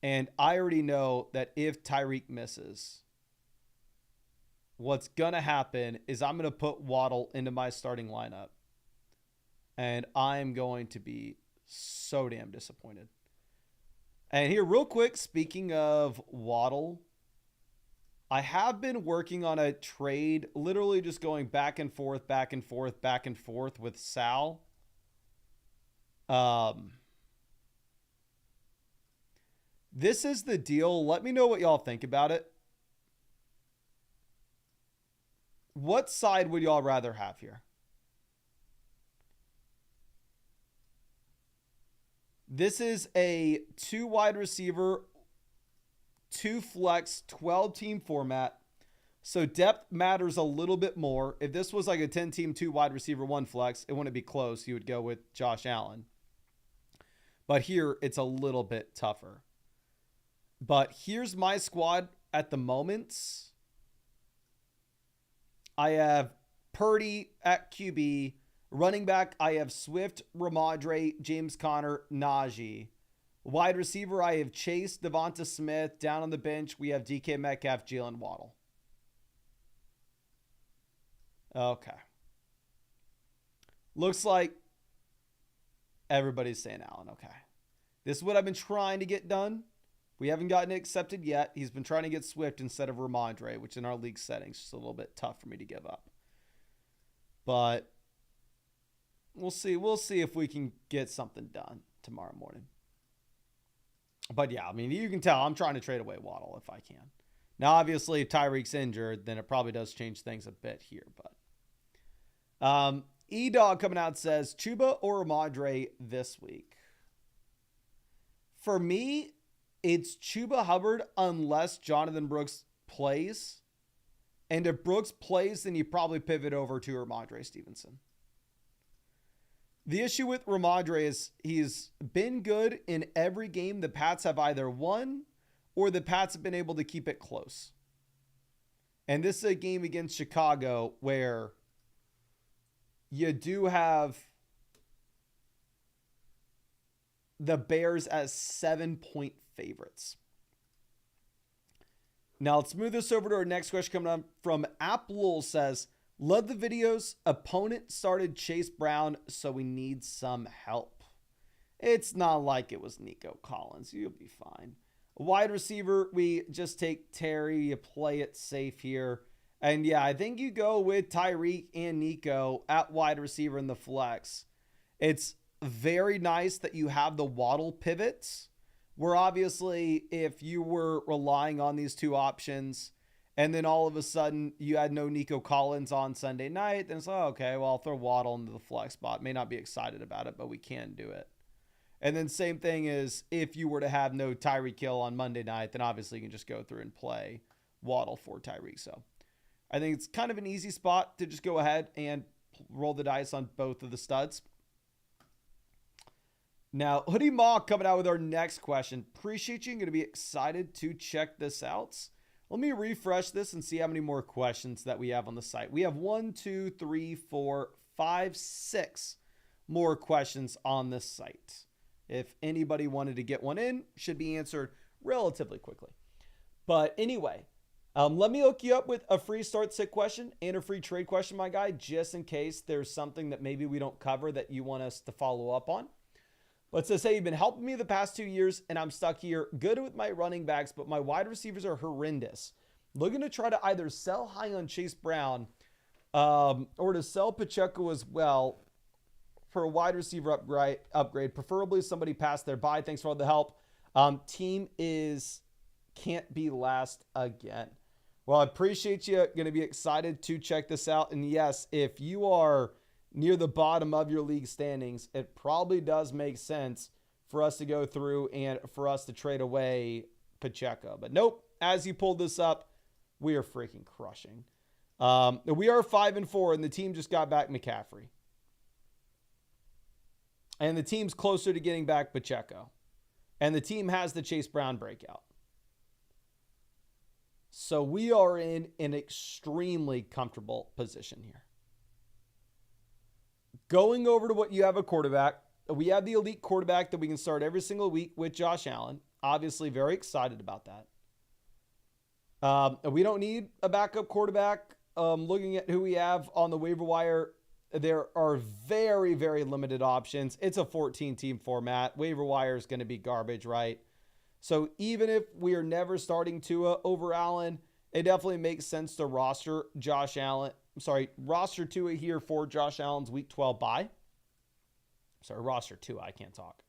A: And I already know that if Tyreek misses, what's going to happen is I'm going to put Waddle into my starting lineup. And I'm going to be so damn disappointed. And here, real quick, speaking of Waddle, I have been working on a trade, literally just going back and forth with Sal. This is the deal. Let me know what y'all think about it. What side would y'all rather have here? This is a 2 wide receiver, 2 flex, 12-team format. So depth matters a little bit more. If this was like a 10-team, 2 wide receiver, 1 flex, it wouldn't be close. You would go with Josh Allen. But here, it's a little bit tougher. But here's my squad at the moment. I have Purdy at QB. Running back, I have Swift, Ramondre, James Conner, Najee. Wide receiver, I have Chase, Devonta Smith. Down on the bench, we have DK Metcalf, Jalen Waddle. Okay. Looks like everybody's saying Allen. Okay. This is what I've been trying to get done. We haven't gotten it accepted yet. He's been trying to get Swift instead of Ramondre, which in our league settings is just a little bit tough for me to give up. But we'll see. We'll see if we can get something done tomorrow morning. But yeah, I mean, you can tell I'm trying to trade away Waddle if I can. Now, obviously, if Tyreek's injured, then it probably does change things a bit here. But E-Dog coming out says, Chuba or Ramondre this week? For me, it's Chuba Hubbard unless Jonathan Brooks plays. And if Brooks plays, then you probably pivot over to Ramondre Stevenson. The issue with Ramondre is he's been good in every game the Pats have either won or the Pats have been able to keep it close. And this is a game against Chicago where you do have the Bears as 7-point favorites. Now let's move this over to our next question coming up from Apple says, love the videos. Opponent started Chase Brown, so we need some help. It's not like it was Nico Collins. You'll be fine. Wide receiver, we just take Terry. You play it safe here. And yeah, I think you go with Tyreek and Nico at wide receiver in the flex. It's very nice that you have the Waddle pivots, where obviously if you were relying on these two options and then all of a sudden you had no Nico Collins on Sunday night, then it's like, oh, okay, well, I'll throw Waddle into the flex spot. May not be excited about it, but we can do it. And then same thing is if you were to have no Tyreek Hill on Monday night, then obviously you can just go through and play Waddle for Tyreek. So I think it's kind of an easy spot to just go ahead and roll the dice on both of the studs. Now, Hoodie Maw coming out with our next question. Appreciate you. I'm going to be excited to check this out. Let me refresh this and see how many more questions that we have on the site. We have 1, 2, 3, 4, 5, 6 more questions on this site. If anybody wanted to get one in, should be answered relatively quickly. But anyway, let me hook you up with a free start sit question and a free trade question, my guy, just in case there's something that maybe we don't cover that you want us to follow up on. Let's just say you've been helping me the past 2 years and I'm stuck here. Good with my running backs, but my wide receivers are horrendous. Looking to try to either sell high on Chase Brown or to sell Pacheco as well for a wide receiver upgrade, preferably somebody past their bye. Thanks for all the help. Team can't be last again. Well, I appreciate you. Going to be excited to check this out. And yes, if you are near the bottom of your league standings, it probably does make sense for us to go through and for us to trade away Pacheco. But nope, as you pulled this up, we are freaking crushing. We are 5-4, and the team just got back McCaffrey. And the team's closer to getting back Pacheco. And the team has the Chase Brown breakout. So we are in an extremely comfortable position here. Going over to what you have a quarterback. We have the elite quarterback that we can start every single week with Josh Allen. Obviously very excited about that. We don't need a backup quarterback. Looking at who we have on the waiver wire, there are very, very limited options. It's a 14-team format. Waiver wire is going to be garbage, right? So even if we are never starting Tua over Allen, it definitely makes sense to roster roster Tua here for Josh Allen's Week 12 bye. Roster Tua, I can't talk.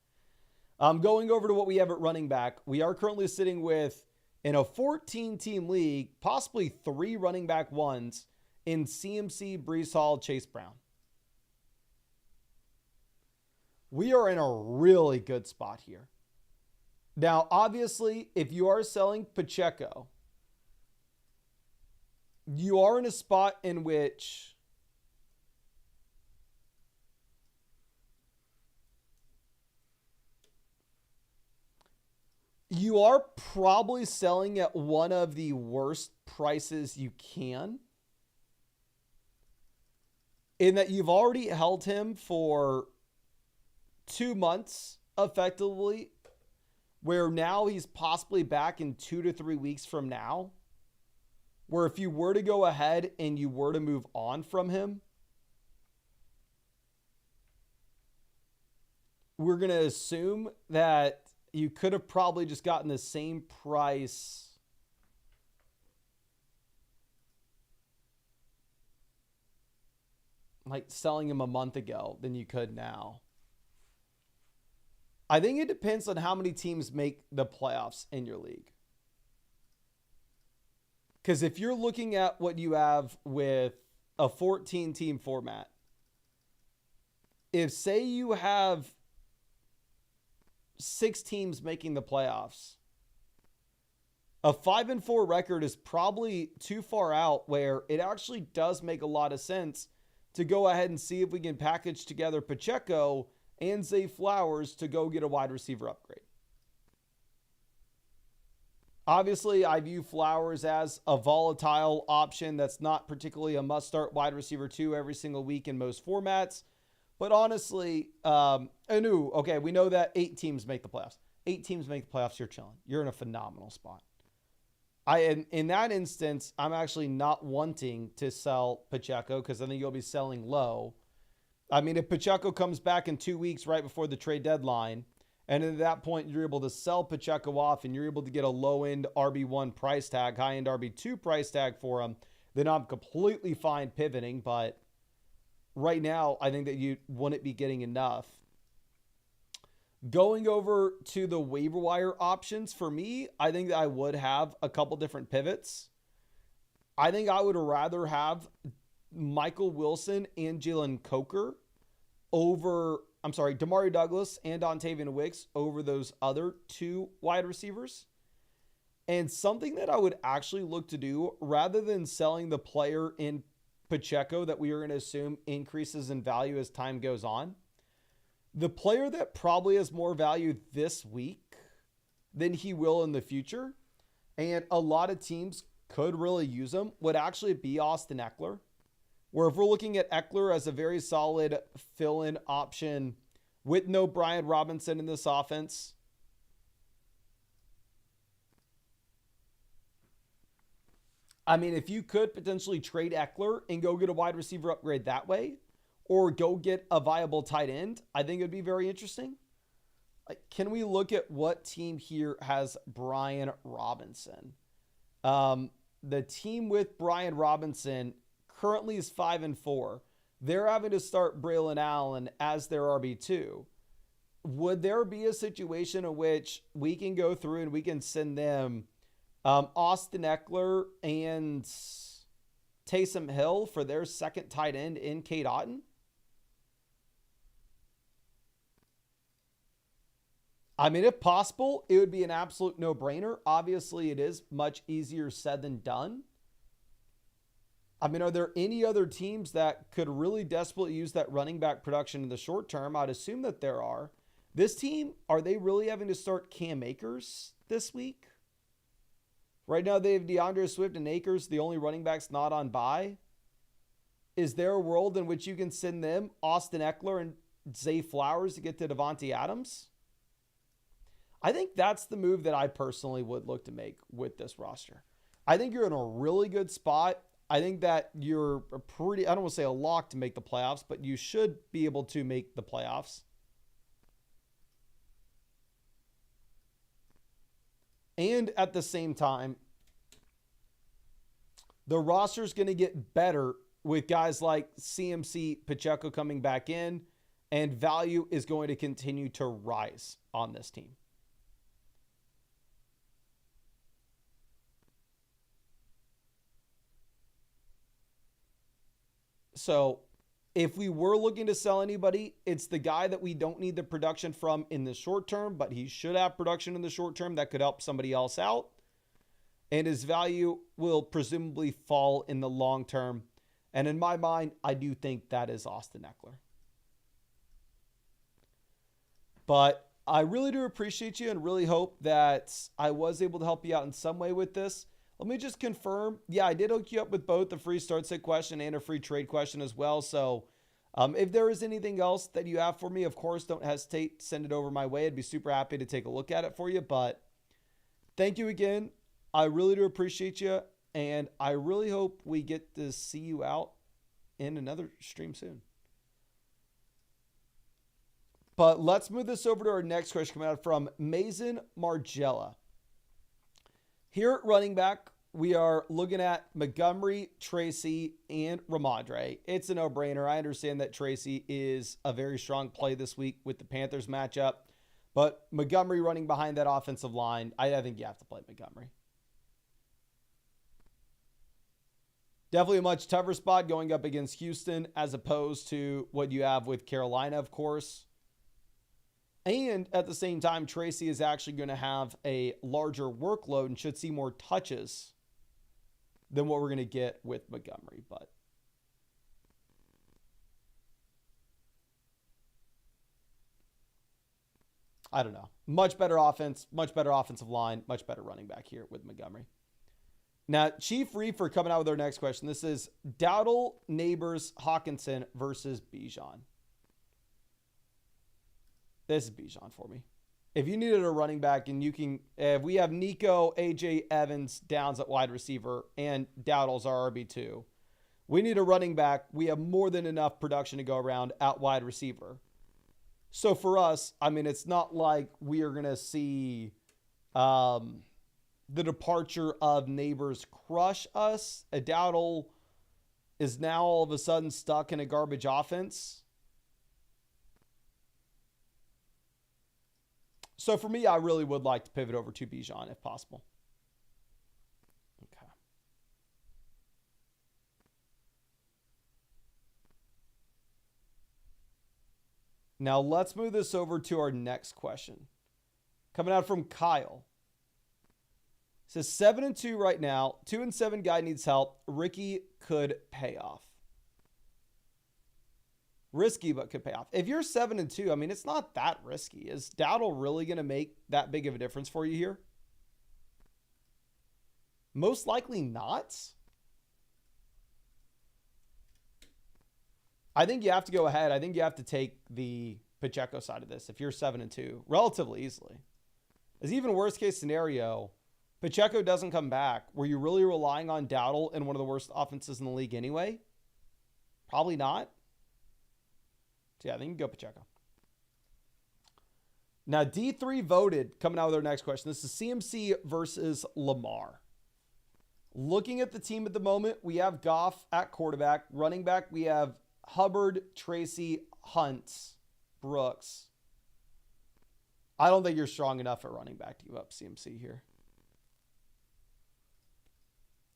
A: Going over to what we have at running back, we are currently sitting with, in a 14-team league, possibly 3 running back ones in CMC, Breece Hall, Chase Brown. We are in a really good spot here. Now, obviously, if you are selling Pacheco, you are in a spot in which you are probably selling at one of the worst prices you can, in that you've already held him for 2 months effectively, where now he's possibly back in 2 to 3 weeks from now, where if you were to go ahead and you were to move on from him, we're going to assume that you could have probably just gotten the same price like selling him a month ago than you could now. I think it depends on how many teams make the playoffs in your league. Because if you're looking at what you have with a 14-team format, if say you have 6 teams making the playoffs, a 5-4 record is probably too far out, where it actually does make a lot of sense to go ahead and see if we can package together Pacheco and Zay Flowers to go get a wide receiver upgrade. Obviously, I view Flowers as a volatile option that's not particularly a must-start wide receiver 2 every single week in most formats. But honestly, okay, we know that 8 teams make the playoffs. 8 teams make the playoffs, you're chilling. You're in a phenomenal spot. In that instance, I'm actually not wanting to sell Pacheco because I think you'll be selling low. I mean, if Pacheco comes back in 2 weeks right before the trade deadline, and at that point you're able to sell Pacheco off and you're able to get a low-end RB1 price tag, high-end RB2 price tag for him, then I'm completely fine pivoting. But right now, I think that you wouldn't be getting enough. Going over to the waiver wire options, for me, I think that I would have a couple different pivots. I think I would rather have Michael Wilson and Jalen Coker over, Demario Douglas and Dontavian Wicks over those other two wide receivers. And something that I would actually look to do, rather than selling the player in Pacheco that we are going to assume increases in value as time goes on, the player that probably has more value this week than he will in the future, and a lot of teams could really use him, would actually be Austin Eckler. Where if we're looking at Eckler as a very solid fill-in option with no Brian Robinson in this offense, I mean, if you could potentially trade Eckler and go get a wide receiver upgrade that way, or go get a viable tight end, I think it would be very interesting. Like, can we look at what team here has Brian Robinson? The team with Brian Robinson currently is 5-4. They're having to start Braylon Allen as their RB2. Would there be a situation in which we can go through and we can send them Austin Eckler and Taysom Hill for their second tight end in Cade Otton? I mean, if possible, it would be an absolute no-brainer. Obviously, it is much easier said than done. I mean, are there any other teams that could really desperately use that running back production in the short term? I'd assume that there are. This team, are they really having to start Cam Akers this week? Right now, they have DeAndre Swift and Akers, the only running backs not on bye. Is there a world in which you can send them Austin Eckler and Zay Flowers to get to Devontae Adams? I think that's the move that I personally would look to make with this roster. I think you're in a really good spot. I think that you're a pretty, I don't want to say a lock to make the playoffs, but you should be able to make the playoffs. And at the same time, the roster is going to get better with guys like CMC Pacheco coming back in, and value is going to continue to rise on this team. So if we were looking to sell anybody, it's the guy that we don't need the production from in the short term, but he should have production in the short term that could help somebody else out. And his value will presumably fall in the long term. And in my mind, I do think that is Austin Eckler. But I really do appreciate you and really hope that I was able to help you out in some way with this. Let me just confirm. Yeah, I did hook you up with both a free start sit question and a free trade question as well. So if there is anything else that you have for me, of course, don't hesitate. Send it over my way. I'd be super happy to take a look at it for you. But thank you again. I really do appreciate you. And I really hope we get to see you out in another stream soon. But let's move this over to our next question coming out from Mason Margella. Here at running back, we are looking at Montgomery, Tracy, and Ramondre. It's a no-brainer. I understand that Tracy is a very strong play this week with the Panthers matchup. But Montgomery running behind that offensive line, I think you have to play Montgomery. Definitely a much tougher spot going up against Houston as opposed to what you have with Carolina, of course. And at the same time, Tracy is actually going to have a larger workload and should see more touches than what we're going to get with Montgomery. But I don't know. Much better offense, much better offensive line, much better running back here with Montgomery. Now, Chief Reefer coming out with our next question. This is Dowdle, Neighbors, Hawkinson versus Bijan. This is Bijan for me. If you needed a running back and you can, if we have Nico, AJ Evans, Downs at wide receiver, and Dowdle's our RB2, we need a running back. We have more than enough production to go around at wide receiver. So for us, I mean, it's not like we are going to see the departure of Neighbors crush us. A Dowdle is now all of a sudden stuck in a garbage offense. So for me, I really would like to pivot over to Bijan if possible. Okay. Now let's move this over to our next question. Coming out from Kyle. It says 7-2 right now. 2-7 guy needs help. Ricky could pay off. Risky, but could pay off. If you're 7-2, I mean, it's not that risky. Is Dowdle really going to make that big of a difference for you here? Most likely not. I think you have to go ahead. I think you have to take the Pacheco side of this if you're 7-2 relatively easily. As even worst case scenario, Pacheco doesn't come back. Were you really relying on Dowdle in one of the worst offenses in the league anyway? Probably not. So yeah, I think you can go Pacheco. Now, D3 voted, coming out with our next question. This is CMC versus Lamar. Looking at the team at the moment, we have Goff at quarterback. Running back, we have Hubbard, Tracy, Hunt, Brooks. I don't think you're strong enough at running back to give up CMC here.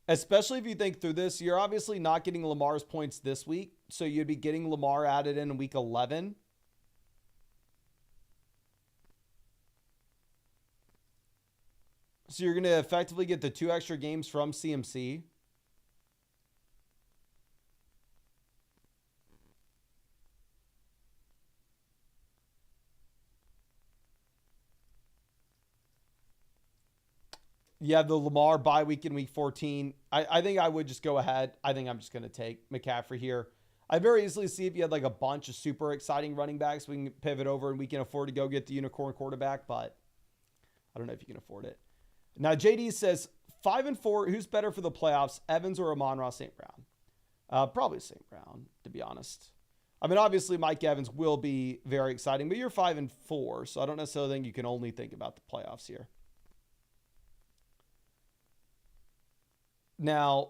A: Especially if you think through this, you're obviously not getting Lamar's points this week. So you'd be getting Lamar added in week 11. So you're going to effectively get the 2 extra games from CMC. You have the Lamar bye week in week 14. I think I would just go ahead. I think I'm just going to take McCaffrey here. I very easily see if you had like a bunch of super exciting running backs, we can pivot over and we can afford to go get the unicorn quarterback, but I don't know if you can afford it. Now, JD says 5-4. Who's better for the playoffs, Evans or Amon-Ra St. Brown? Probably St. Brown, to be honest. I mean, obviously Mike Evans will be very exciting, but you're 5-4, so I don't necessarily think you can only think about the playoffs here. Now,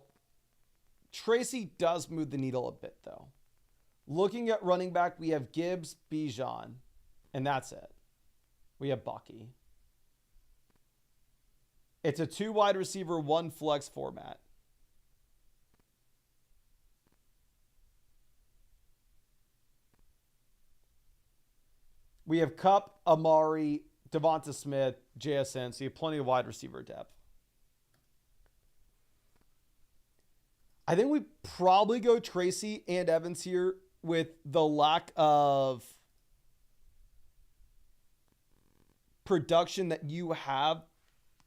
A: Tracy does move the needle a bit, though. Looking at running back, we have Gibbs, Bijan, and that's it. We have Bucky. It's a 2 wide receiver, 1 flex format. We have Kupp, Amari, Devonta Smith, JSN, so you have plenty of wide receiver depth. I think we probably go Tracy and Evans here with the lack of production that you have,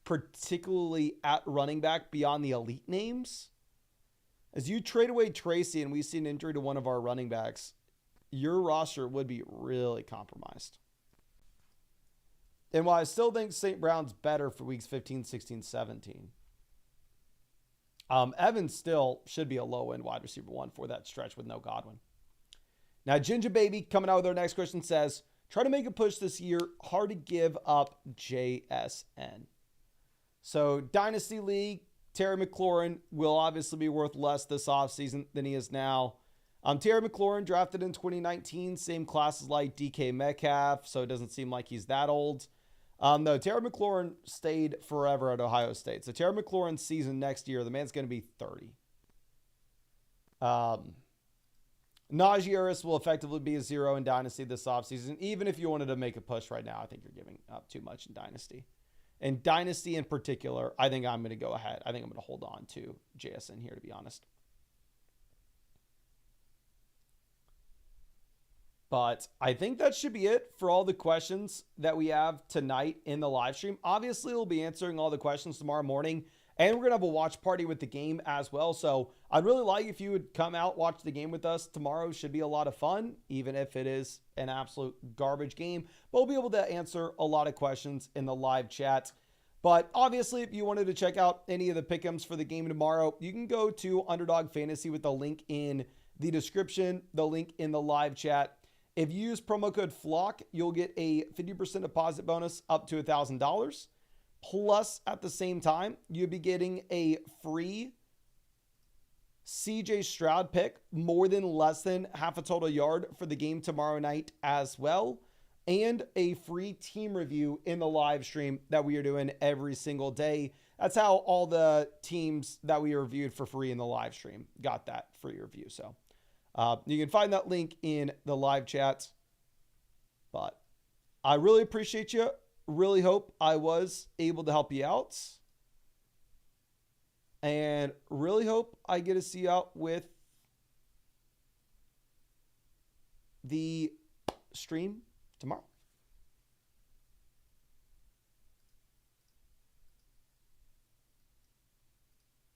A: particularly at running back beyond the elite names. As you trade away Tracy and we see an injury to one of our running backs, your roster would be really compromised. And while I still think St. Brown's better for weeks 15, 16, 17, Evans still should be a low-end wide receiver 1 for that stretch with no Godwin. Now, Ginger Baby coming out with our next question says, try to make a push this year. Hard to give up JSN. So, Dynasty League, Terry McLaurin will obviously be worth less this offseason than he is now. Terry McLaurin drafted in 2019, same class as like DK Metcalf, so it doesn't seem like he's that old. No, Terry McLaurin stayed forever at Ohio State. So Terry McLaurin's season next year, the man's going to be 30. Najee Harris will effectively be a 0 in Dynasty this offseason. Even if you wanted to make a push right now, I think you're giving up too much in Dynasty. And Dynasty in particular, I think I'm going to go ahead. I think I'm going to hold on to JSN here, to be honest. But I think that should be it for all the questions that we have tonight in the live stream. Obviously, we'll be answering all the questions tomorrow morning, and we're going to have a watch party with the game as well. So I'd really like if you would come out, watch the game with us tomorrow. Should be a lot of fun, even if it is an absolute garbage game. But we'll be able to answer a lot of questions in the live chat. But obviously, if you wanted to check out any of the pick'ems for the game tomorrow, you can go to Underdog Fantasy with the link in the description, the link in the live chat. If you use promo code FLOCK, you'll get a 50% deposit bonus up to $1,000. Plus, at the same time, you'll be getting a free CJ Stroud pick, more than less than half a total yard for the game tomorrow night as well. And a free team review in the live stream that we are doing every single day. That's how all the teams that we reviewed for free in the live stream got that free review. So you can find that link in the live chat. But I really appreciate you. Really hope I was able to help you out. And really hope I get to see you out with the stream tomorrow.